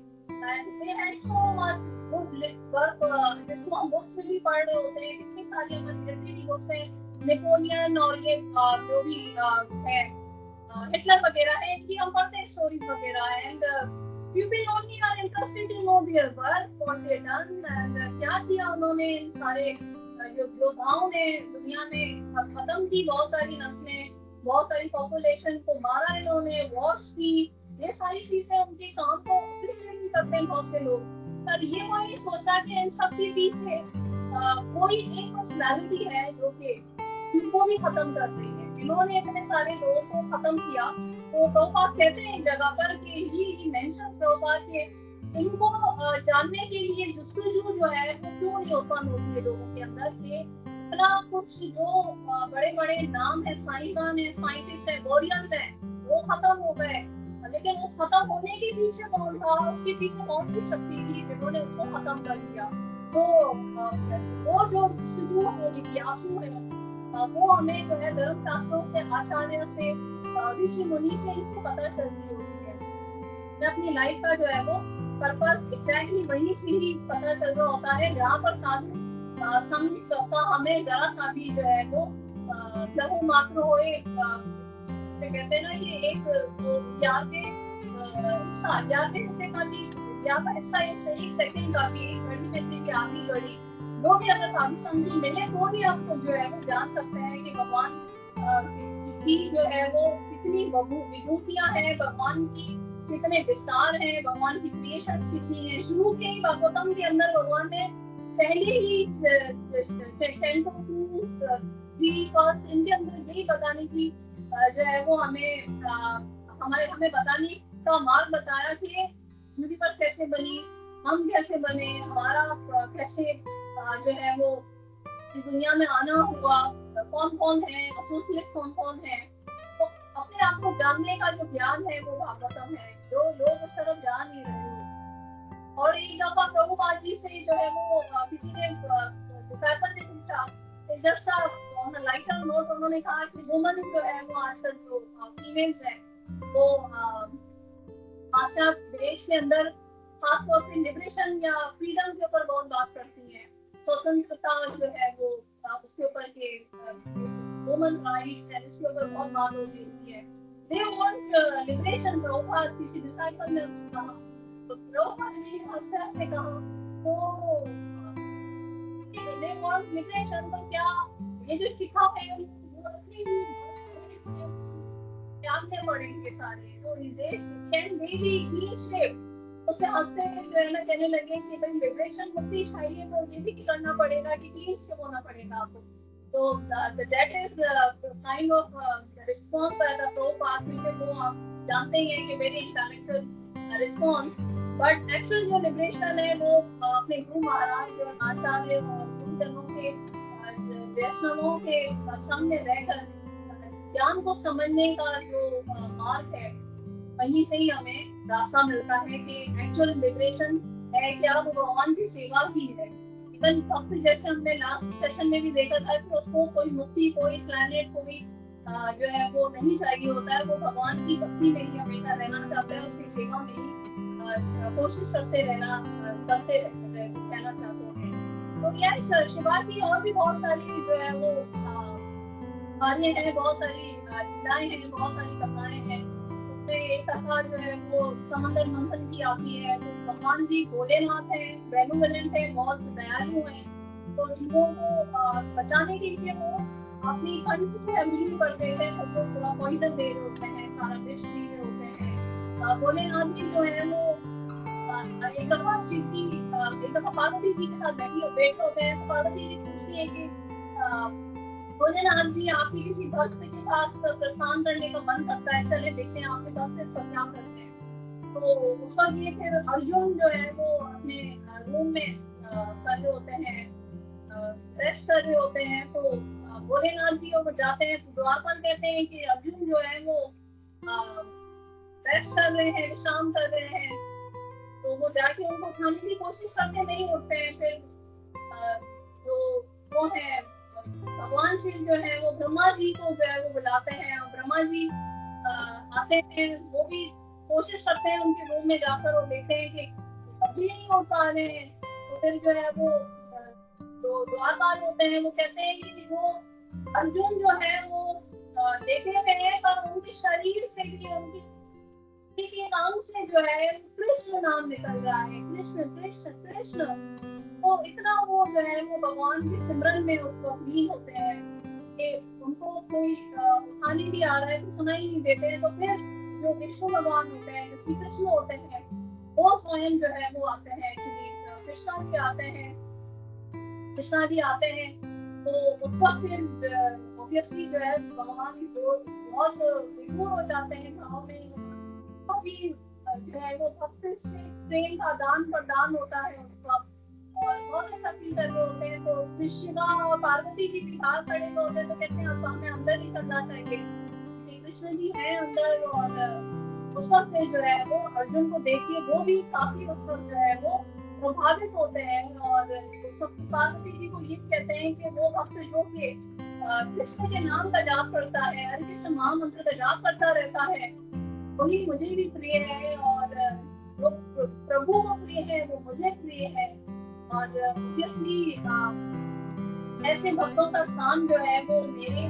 and they had so much good work। जिसको हम बुक्स में भी पढ़ रहे होते हैं, कितनी सारी हमारी लिटरेरी बुक्स हैं, नेपोलियन और ये जो भी है हिटलर वगैरह है, इनकी हम पढ़ते हैं स्टोरीज वगैरह। And people only are interested to know their work, what they done and क्या किया उन्होंने। इन सारे जो योद्धाओं ने दुनिया में खत्म की बहुत सारी नस्लें, बहुत सारी पॉपुलेशन को मारा इन्होंने, वॉर्स की, ये सारी चीजें उनके काम को अप्रिशिएट भी करते हैं बहुत से लोग। पर ये वो नहीं सोचा कि इन सब के पीछे कोई एक पर्सनालिटी है जो कि इनको भी खत्म कर रही है। इन्होंने इतने सारे लोगों को खत्म किया। तो प्रभुपाद कहते हैं एक जगह पर कि ही मेंशन्स प्रभुपाद के इनको जानने के लिए जस्तजू जो है वो क्यों नहीं उत्पन्न होती है लोगों के अंदर, कि इतना कुछ जो बड़े बड़े नाम है, साइंसदान है, साइंटिस्ट है, वॉरियर्स है, वो खत्म हो गए। लेकिन उस खत्म होने के पीछे कौन था, उसके पीछे कौन सी शक्ति थी जिन्होंने उसको खत्म कर दिया? तो वो जो जस्तजू है, जिज्ञासु है, वो हमें जो है धर्म शास्त्रों से, आचार्य से, ऋषि मुनि से इसे पता चलती होती है। मैं अपनी लाइफ का जो है वो पर्पस एग्जैक्टली वहीं से ही पता चल रहा होता है, जहाँ पर साधु संघ का हमें जरा सा भी जो है वो लघु मात्र होए, कहते हैं ना कि एक याद हिस्से का भी, या का हिस्सा एक सेकंड का भी, एक घड़ी में से भी आधी घड़ी, वो भी अगर साधु संघ की मिले तो भी आप जो है वो जान सकते हैं कि भगवान की जो है वो कितनी विभूतियां हैं, भगवान की कितने विस्तार हैं, भगवान की क्रिएशंस कितनी है। शुरू के ही भागवतम के अंदर भगवान ने पहले ही इनके अंदर यही बताने की जो है वो हमें बताने का मार्ग बताया कि यूनिवर्स कैसे बनी, हम कैसे बने, हमारा कैसे जो है वो इस दुनिया में आना हुआ, कौन कौन है, एसोसिएट्स कौन कौन है। तो अपने आप को जानने का जो ज्ञान है वो भागवतम है, जो लोग उस तरफ जान नहीं रहे। और एक दफा प्रभुपाद जी से जो है वो किसी ने डिसाइपल ने पूछा, just on a lighter note, उन्होंने कहा कि वुमन जो है वो आजकल जो फीमेल्स है वो पाश्चात्य देश के अंदर खासतौर पे लिबरेशन या फ्रीडम के ऊपर बहुत बात करती है, स्वतंत्रता जो है वो उसके ऊपर के वुमन राइट्स है, इसके ऊपर बहुत बात होती है। They want liberation. प्रभुपाद किसी डिसाइपल ने उससे कहा, तो प्रभुपाद जी हंसते से कहा, तो दे वांट लिबरेशन, तो क्या ये जो सिखा है वो अपनी जानने पड़ेंगे सारे, तो देश कैन बी हील शेप। उससे हंसते हुए जो है ना कहने लगे कि भाई लिबरेशन होती चाहिए तो ये भी करना पड़ेगा कि हील शेप होना पड़ेगा आपको। तो that is kind of response by the Prabhupada, क्योंकि वो आप जानते हैं कि very intellectual response, but actual जो लिबरेशन है वो अपने गुरु महाराज जो आचार्य और गुरुजनों के वैष्णवों के संग में रहकर ज्ञान को समझने का जो मार्ग है, वहीं से ही हमें रास्ता मिलता है कि एक्चुअल लिबरेशन है क्या, वो भगवान की सेवा की है। इवन भक्त जैसे हमने लास्ट सेशन में भी देखा था कि उसको कोई मुक्ति, कोई प्लैनेट, कोई जो है वो नहीं चाहिए होता है, वो भगवान की भक्ति में ही हमेशा रहना चाहता है, उसकी सेवा में ही कोशिश करते रहना चाहते हैं। तो यस, शिवा की और भी बहुत सारी जो है वो कार्य है, बहुत सारी लीलाएं हैं, बहुत सारी कथाएं हैं। उसमें एक कथा जो है वो समंदर मंथन की आती है, तो भगवान जी भोलेनाथ है, बेनिवोलेंट है, बहुत दयालु है, तो जीवों को बचाने के लिए वो अपनी कंठ को अमीन कर देते हैं, सबको थोड़ा पॉइजन दे रहे होते हैं, सारा विष पी रहे होते हैं। भोलेनाथ जी जो है वो एक दफा पार्वती जी के साथ बैठे होते हैं, तो पार्वती जी पूछती है कि भोलेनाथ जी आपके किसी भक्त के पास प्रस्थान करने का मन करता है, चले देखते हैं आपके भक्त इस वक्त क्या करते हैं। तो उस वक्त ये फिर अर्जुन जो है वो अपने रूम में कर रहे होते हैं, रेस्ट कर रहे होते हैं, तो भोलेनाथ जी वो जाते हैं, तो द्वारपाल कहते हैं कि अर्जुन जो है वो रेस्ट कर रहे हैं, विश्राम कर रहे हैं, तो वो जाके उनको उठाने की कोशिश करते नहीं उठते हैं। फिर जो वो है भगवान शिव जो है वो ब्रह्मा जी को जो है वो बुलाते हैं, और ब्रह्मा जी आते हैं, वो भी कोशिश करते हैं उनके रूम में जाकर, और देखते हैं कि अभी नहीं उठ पा रहे हैं। तो फिर जो है वो जो द्वारपाल होते हैं वो कहते हैं कि वो अर्जुन जो है वो देखे हुए हैं, पर उनके शरीर से भी उनकी नाम से जो है कृष्ण नाम निकल रहा है, कृष्ण कृष्ण कृष्ण। तो इतना वो जो है वो भगवान के सिमरन में उसको लीन होते हैं कि उनको कोई उठाने भी आ रहा है तो सुना ही नहीं देते हैं। तो फिर जो विष्णु भगवान होते हैं, श्री कृष्ण होते हैं, वो स्वयं जो है वो आते हैं, कृष्णा जी आते हैं। तो उस वक्त फिर ऑब्वियसली जो है भगवान जो बहुत विभोर हो जाते हैं भाव में, भी जो है वो भक्त से प्रेम का दान प्रदान होता है उस वक्त, और बहुत अच्छा फील कर रहे होते हैं। तो शिवा और पार्वती जी भी बाहर खड़े होते हैं, तो कहते हैं अब हमें अंदर ही चलना चाहिए, श्री कृष्ण जी हैं अंदर। और उस वक्त में जो है वो अर्जुन को देखिए, वो भी काफी उस वक्त जो है वो प्रभावित होते हैं, और उस वक्त पार्वती जी को ये कहते हैं कि वो भक्त जो कि कृष्ण के नाम का जाप करता है, हरे कृष्ण महामंत्र का जाप करता रहता है, वही मुझे भी प्रिय है। और जो प्रभु को प्रिय है वो मुझे प्रिय है। और ऑब्वियसली ऐसे भक्तों का स्थान जो है वो मेरे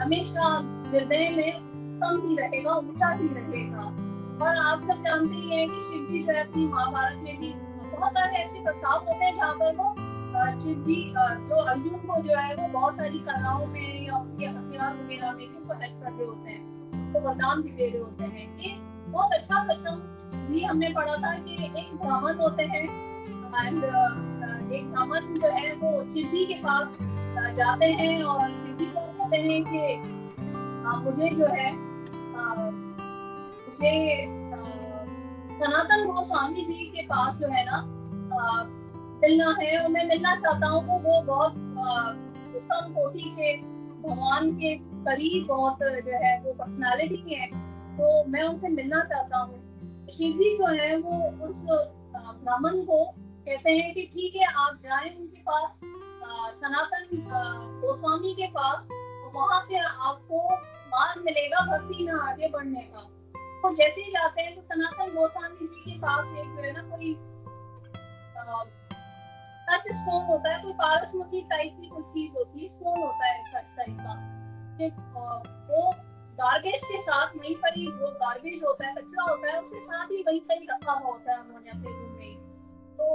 हमेशा हृदय में उत्तम ही रहेगा, ऊंचा ही रहेगा। और आप सब जानते ही हैं कि शिव जी जो है अपनी महाभारत में भी बहुत सारे ऐसे प्रस्ताव होते हैं जहाँ पर वो शिव जी जो अर्जुन को जो है वो बहुत सारी कलाओं में या उनके हथियार वगैरह में भी उनको हेल्प कर रहे होते हैं, उनको वरदान भी दे रहे होते हैं। ये बहुत अच्छा प्रसंग भी हमने पढ़ा था कि एक ब्राह्मण होते हैं एंड एक ब्राह्मण जो है वो शिव जी के पास जाते हैं और शिव जी को कहते हैं कि मुझे जो है मुझे सनातन गोस्वामी जी के पास जो है ना मिलना है और मैं मिलना चाहता हूँ। वो बहुत उत्तम कोटि के भगवान के करीब बहुत जो है वो पर्सनालिटी है, तो मैं उनसे मिलना चाहता हूँ। शिव जी जो है वो उस ब्राह्मण को कहते हैं कि ठीक है आप जाएं उनके पास, सनातन गोस्वामी के पास, वहां से आपको मार्ग मिलेगा भक्ति में आगे बढ़ने का। तो जैसे ही जाते हैं तो सनातन गोस्वामी जी के पास एक जो है ना कोई टच स्टोन होता है, कोई पारसमती टाइप की कुछ चीज होती है, स्टोन होता है सच टाइप का, वो गार्बेज के साथ वहीं पर ही जो गार्बेज होता है, कचरा होता है, उसके साथ ही वहीं पर ही रखा हुआ होता है उन्होंने अपने रूम में। तो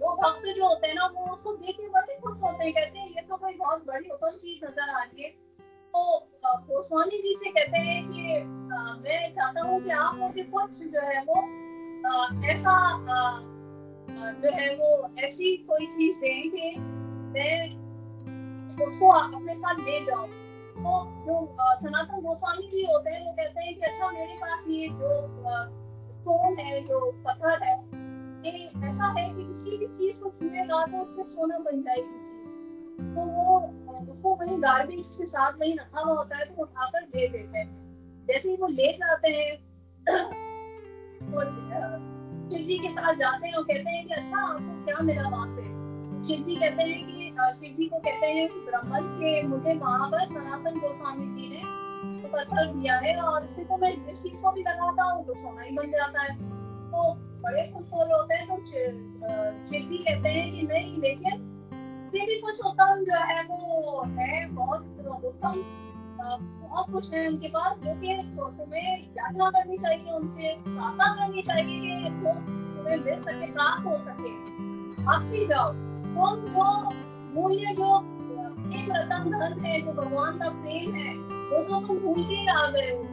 वो भक्त जो होते हैं ना वो उसको देख के बड़े खुश होते हैं, कहते हैं ये तो कोई बहुत बड़ी उत्तम चीज नजर आ रही है। तो गोस्वामी जी से कहते हैं कि मैं चाहता हूँ कि आप मुझे कुछ जो है वो ऐसा जो है वो ऐसी कोई चीज दें कि मैं उसको अपने साथ ले जाऊं। तो जो सनातन गोस्वामी जी होते हैं वो कहते हैं कि अच्छा मेरे पास ये जो स्टोन है, जो पत्थर है, ये ऐसा है कि किसी भी चीज को छुएगा तो उससे सोना बन जाएगी चीज। तो वो उसको वही गार्बेज के साथ वही रखा हुआ होता है तो उठाकर दे देते हैं। जैसे ही वो ले जाते हैं तो शिव जी के पास जाते हैं और कहते हैं कि अच्छा आपको क्या मिला वहां से। शिव जी कहते हैं कि शिव जी को कहते हैं कि ब्राह्मण के मुझे वहां पर सनातन गोस्वामी जी ने तो पत्थर दिया है और इसी को मैं जिस चीज को भी लगाता हूँ तो सोना ही बन जाता है। तो बड़े खुश हो रहे होते हैं। तो शिव जी कहते हैं कि नहीं, लेकिन से भी कुछ उत्तम जो है वो है, बहुत उत्तम बहुत कुछ है उनके पास जो कि तुम्हें यात्रा करनी चाहिए, उनसे प्रार्थना करनी चाहिए कि वो तुम्हें मिल सके, प्राप्त हो सके। आप सी जाओ तुम जो मूल्य जो एक रतन धन है, जो भगवान का प्रेम है, वो तो तुम भूल के आ गए हो।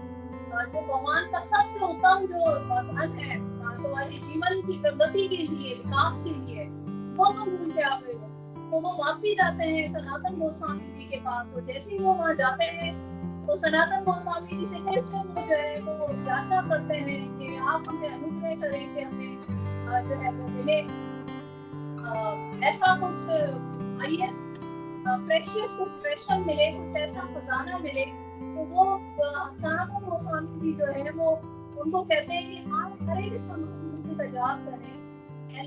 जो भगवान का सबसे उत्तम जो धन है तुम्हारे जीवन की प्रगति के लिए, विकास के लिए, वो तुम भूल के आ गए हो। तो वो वापसी जाते हैं सनातन गोस्वामी जी के पास। और जैसे ही वो वहां जाते हैं तो सनातन गोस्वामी जी से फिर से वो जो है वो प्रार्थना करते हैं कि आप हमें अनुग्रह करें कि हमें जो है वो मिले ऐसा कुछ आईएस प्रेशियस कुछ ट्रेजर मिले, कुछ ऐसा खजाना मिले। तो वो सनातन गोस्वामी जी जो है वो उनको कहते हैं कि आप हरे कृष्ण मंत्र का जाप करें,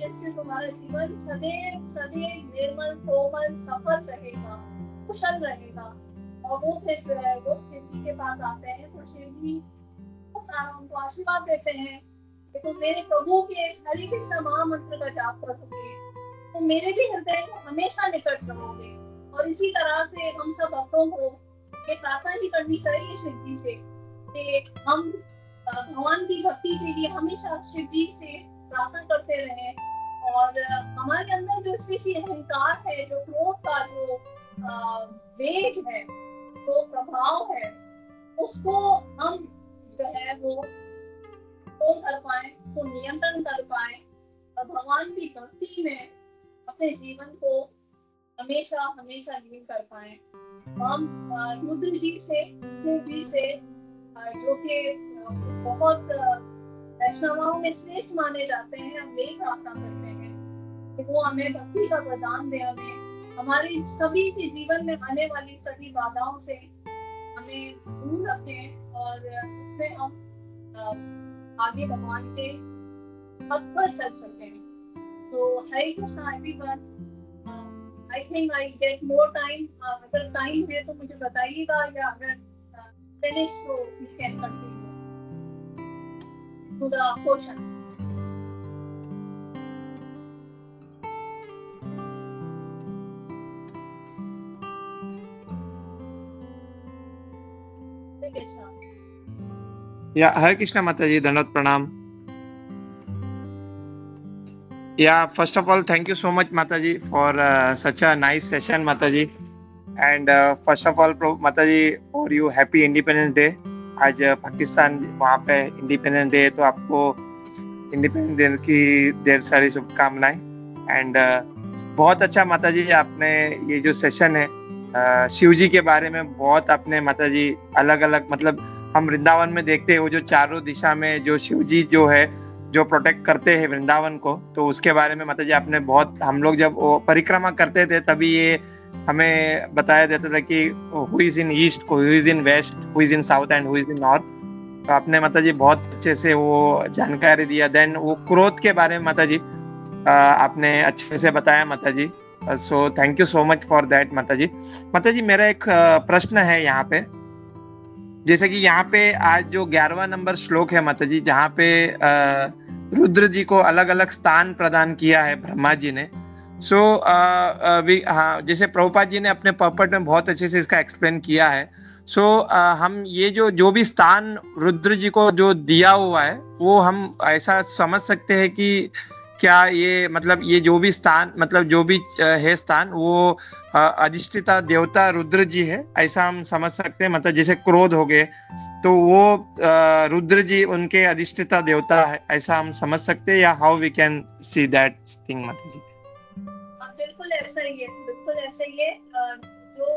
ऐसे तुम्हारा जीवन सदैव सदैव निर्मल, कोमल, सफल रहेगा, कुशल रहेगा। और वो फिर जो है वो शिव जी के पास आते हैं तो शिव जी उनको आशीर्वाद देते हैं कि तुम मेरे प्रभु के इस हरे कृष्ण महामंत्र का जाप करोगे तो मेरे भी हृदय को हमेशा निकट रहोगे। और इसी तरह से हम सब भक्तों को ये प्रार्थना ही करनी चाहिए शिव जी से कि हम भगवान की भक्ति के लिए हमेशा शिव जी से प्रार्थना करते रहें। और हमारे अंदर जो स्पेशली अहंकार है, जो क्रोध का जो वेग है, जो प्रभाव है, उसको हम जो है वो कर पाए, उसको नियंत्रण कर पाए और भगवान की भक्ति में अपने जीवन को हमेशा हमेशा लीन कर पाए। हम रुद्र जी से जो कि बहुत वैष्णवाओं में श्रेष्ठ माने जाते हैं, हम यही प्रार्थना करते हैं कि वो हमें भक्ति का वरदान दे, हमें हमारे सभी के जीवन में आने वाली सभी बाधाओं से हमें दूर रखें और उसमें हम आगे भगवान के पथ पर चल सकें। तो Hare Krishna everyone. I think I get more time, अगर टाइम है तो मुझे बताइएगा, या अगर फिनिश तो we can continue to the portions. या हरे कृष्णा माता जी, दंडवत प्रणाम। Yeah, first of all, thank you so much, Mataji, for such a nice session, Mataji. And first of all, Mataji, for you, happy Independence Day. आज पाकिस्तान वहाँ पे independence day है, तो आपको इंडिपेंडेंस डे की ढेर सारी शुभकामनाएं। एंड बहुत अच्छा माताजी, आपने ये जो सेशन है शिव जी के बारे में बहुत आपने माताजी अलग अलग, मतलब हम वृंदावन में देखते हैं वो जो चारों दिशा में जो शिव जी जो है जो प्रोटेक्ट करते हैं वृंदावन को, तो उसके बारे में माताजी आपने बहुत, हम लोग जब वो परिक्रमा करते थे तभी ये हमें बताया जाता था कि who is in east, who is in west, who is in south and who is in north. तो आपने माताजी बहुत अच्छे से वो जानकारी दिया। देन वो क्रोध के बारे में माताजी आपने अच्छे से बताया माताजी। So thank you so much for that माताजी। माताजी मेरा एक प्रश्न है यहाँ पे, जैसे कि यहाँ पे आज जो 11वां नंबर श्लोक है माताजी, जहाँ पे रुद्र जी को अलग अलग स्थान प्रदान किया है ब्रह्मा जी ने। सो हाँ, जैसे प्रभुपाद जी ने अपने पॉपट में बहुत अच्छे से इसका एक्सप्लेन किया है। सो हम ये जो भी स्थान रुद्र जी को जो दिया हुआ है, वो हम ऐसा समझ सकते हैं कि क्या ये मतलब ये जो भी स्थान, मतलब जो भी है स्थान, वो अधिष्ठिता देवता रुद्र जी है, ऐसा हम समझ सकते हैं। मतलब जैसे क्रोध हो गए तो वो रुद्र जी उनके अधिष्ठिता देवता है, ऐसा हम समझ सकते हैं, या how we can see that thing माता जी? बिल्कुल ऐसा ही है, बिल्कुल ऐसा ही है। जो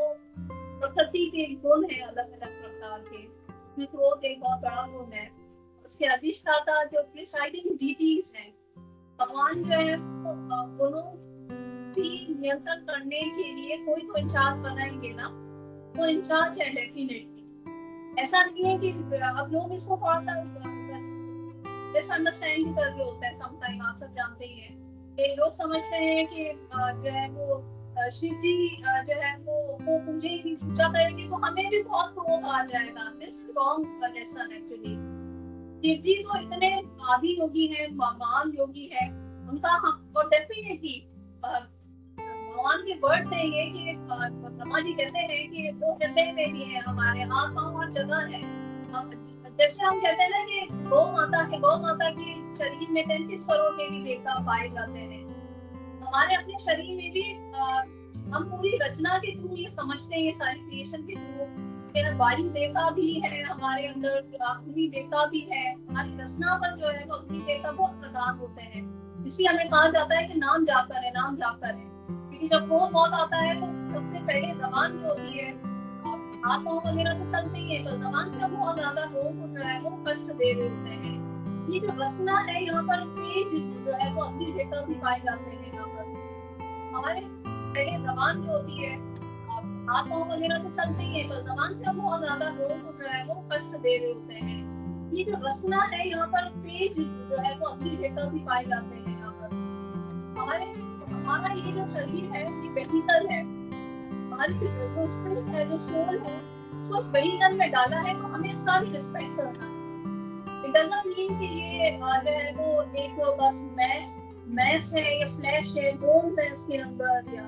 प्रकृति के गुण है अलग अलग प्रकार के, उसमें क्रोध एक बहुत बड़ा गुण है। उसके अधिष्ठाता जो प्रिसाइडिंग डीटीज हैं, भगवान जो है गुणों की नियंत्रण करने के लिए कोई तो इंचार्ज बनाएंगे ना, वो इंचार्ज है डेफिनेटली। ऐसा नहीं है कि अब लोग इसको थोड़ा सा मिसअंडरस्टैंड कर रहे होते हैं समटाइम, आप सब जानते ही हैं। लोग समझते हैं कि जो है वो शिव जी जो है वो पूजेगी, पूजा करेंगे तो हमें भी बहुत क्रोध आ जाएगा। This wrong lesson actually. Shiv ji तो इतने आदि योगी है, महान योगी है, उनका हम और डेफिनेटली भगवान के वर्ड है ये कि ब्रह्मा जी कहते हैं कि वो हृदय में भी है, हमारे आत्मा और जगह है। जैसे हम कहते हैं ना कि गौ माता है, गौ माता के शरीर में 33 करोड़ देवी देवता पाए जाते हैं। हमारे अपने शरीर में भी हम पूरी रचना के थ्रू ये समझते हैं, ये सारी क्रिएशन के थ्रू वायु देवता भी है हमारे अंदर, अग्नि देवता भी है। हमारी रचना पर जो है वो अग्नि देवता बहुत प्रधान होते हैं, इसलिए हमें कहा जाता है कि नाम जाप करें, नाम जाप करें। क्योंकि जब क्रोध बहुत आता है तो सबसे पहले जबान जो होती है, हाथ पाँव वगैरह तो चलते ही है, तो जबान से हम बहुत ज्यादा लोगों को जो है वो कष्ट दे रहे होते हैं। ये जो रचना है यहाँ पर तेज जो है वो अग्नि देवता भी पाए जाते हैं। यहाँ पर हमारे पहले जबान जो होती है, हाथ पाँव वगैरह तो चलते ही है, तो जबान से हम बहुत ज्यादा लोगों को जो है वो कष्ट दे रहे होते हैं। ये जो रचना है यहाँ पर तेज जो है वो अग्नि देवता भी पाए जाते हैं। यहाँ पर हमारा ये जो शरीर है ये वेहिकल है, हमारी जो स्पिरिट है, जो सोल है, उसको इस वेहिकल में डाला है, तो हमें इसका भी रिस्पेक्ट करना है। इट डजंट मीन कि ये जो है वो एक बस मैस है या फ्लैश है, बोन्स है इसके अंदर, या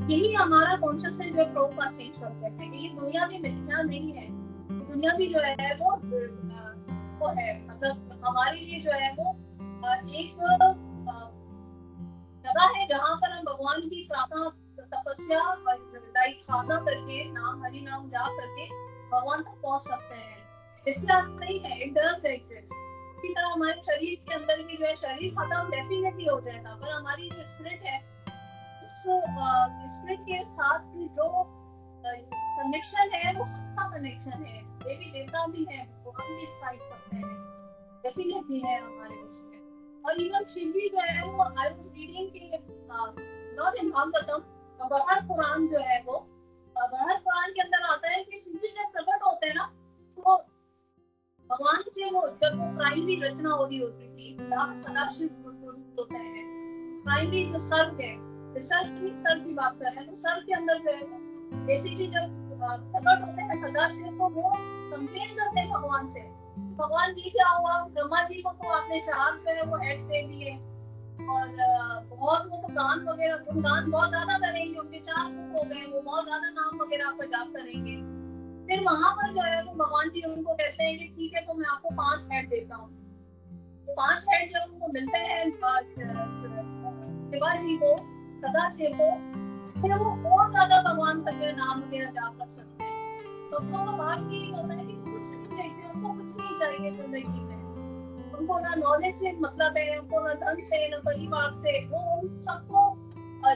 यही हमारा कॉन्शियस है जो प्रो का चेंज करते हैं कि ये दुनिया भी मिथ्या नहीं है। दुनिया भी जो है वो है, मतलब हमारे लिए जो है वो एक जगह है जहाँ पर हम भगवान की प्रार्थना, तपस्या, साधना करके, नाम हरि नाम जाप करके भगवान तक पहुँच सकते हैं। इसलिए नहीं है, इट डज एग्जिस्ट। इसी तरह हमारे शरीर के अंदर भी जो है, शरीर खत्म डेफिनेटली हो जाएगा, पर हमारी जो स्पिरिट है, उस स्पिरिट के साथ जो कनेक्शन है वो सबका कनेक्शन है। देवी देवता भी है, वो हम भी साइड करते हैं, डेफिनेटली है हमारे उसमें। और इवन शिव जी जो है वो, आई वाज रीडिंग के नॉट इन भागवतम, बृहद पुराण जो है वो, बृहद पुराण के अंदर आता है कि शिव जी जब प्रकट होते हैं ना, तो भगवान से वो जब वो प्राइमरी रचना हो रही होती थी, जहाँ सदाशिव होते हैं, प्राइमरी जो सर्ग है, सर की बात कर रहे हैं, तो सर के अंदर जो है वो बेसिकली जब प्रकट होते हैं सदाशिव को, वो कंप्लेन करते हैं भगवान से, भगवान जी क्या हुआ, ब्रह्मा जी को तो आपने 4 जो है वो हेड दे दिए, और बहुत वो तो गान वगैरह, गुणगान बहुत ज्यादा करेंगे, उनके 4 मुख हो गए, वो बहुत ज्यादा नाम वगैरह आपका जाप करेंगे, फिर वहां पर जो है वो भगवान जी उनको कहते हैं कि ठीक है तो मैं आपको 5 हेड देता हूँ। तो 5 हेड जब उनको मिलते हैं शिवाजी को, सदाशिव को, फिर वो और ज्यादा भगवान का जो नाम वगैरह जाप कर सकते हैं। तो बात ये होता है कि कुछ नहीं चाहिए, उनको कुछ नहीं चाहिए जिंदगी में। उनको ना नॉलेज से मतलब है, उनको ना धन से, ना परिवार से, वो उन सबको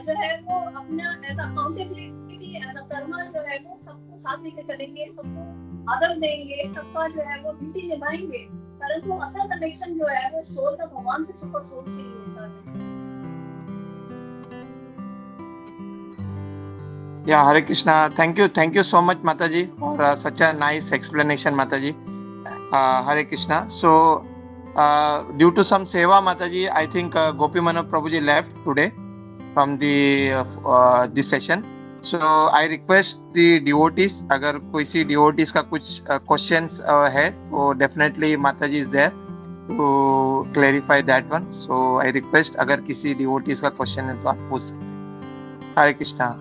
जो है वो अपना ऐसा अकाउंटेबिलिटी, ऐसा कर्मा जो है वो सबको साथ लेके चलेंगे, सबको आदर देंगे, सबका जो है वो ड्यूटी निभाएंगे। परंतु असल कनेक्शन जो है वो सोल का भगवान से, सुपर सोल से ही होता है। Yeah, Hare Krishna. Thank you so much, Mataji, for such a nice explanation, Mataji. Hare Krishna. So, due to some seva, Mataji, I think Gopi Manav Prabhuji left today from the this session. So, I request the devotees, अगर कोई सी devotees का कुछ questions है, तो definitely Mataji is there to clarify that one. So, I request अगर किसी devotees का question है तो आप पूछ सकते हैं. Hare Krishna.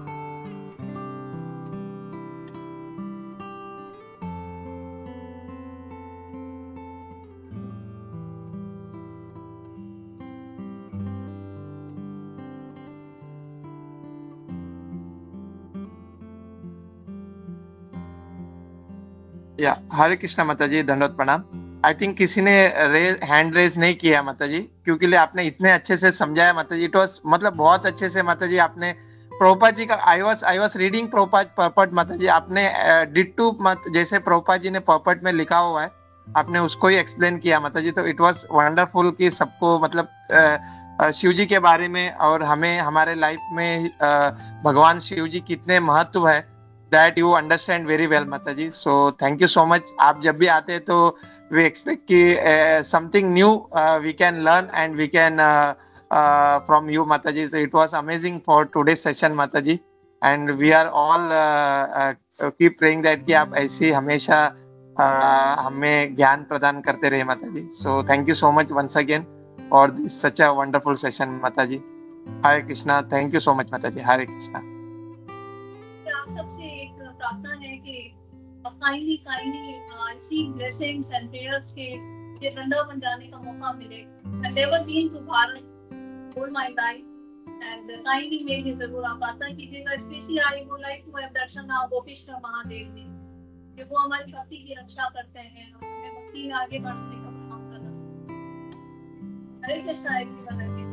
या हरे कृष्णा माता जी, दंडवत प्रणाम. आई थिंक किसी ने हैंड रेज नहीं किया माता जी, क्योंकि आपने इतने अच्छे से समझाया माता जी. इट वाज मतलब बहुत अच्छे से माता जी आपने प्रभुपाद जी का आई वाज रीडिंग प्रभुपाद पर्पट माता जी. आपने डिट्टू जैसे प्रभुपाद जी ने पर्पट में लिखा हुआ है आपने उसको ही एक्सप्लेन किया माता जी. तो इट वाज वंडरफुल कि सबको मतलब शिव जी के बारे में और हमें हमारे लाइफ में भगवान शिव जी कितने महत्व है that you understand very well Mataji. So thank you so much. आप जब भी आते हैं तो we expect कि something new we can learn and we can from you Mataji. So it was amazing for today's session Mataji, and we are all keep praying that कि आप ऐसे हमेशा हमें ज्ञान प्रदान करते रहे Mataji. So thank you so much once again for this such a wonderful session Mataji. Hare Krishna. Thank you so much Mataji. Hare Krishna. आप सबसे एक प्रार्थना है कि kindly C blessings and prayers के ये वृंदावन जाने का मौका मिले. I've never been to Bharat all my life and kindly में भी जरूर आप प्रार्थना कीजिएगा. Specially I would like to have darshan of Gopeshwar Mahadev ji, कि वो हमारी भक्ति की रक्षा करते हैं और हमें भक्ति में आगे बढ़ने का काम करना. हरे कृष्णा एवरीवन.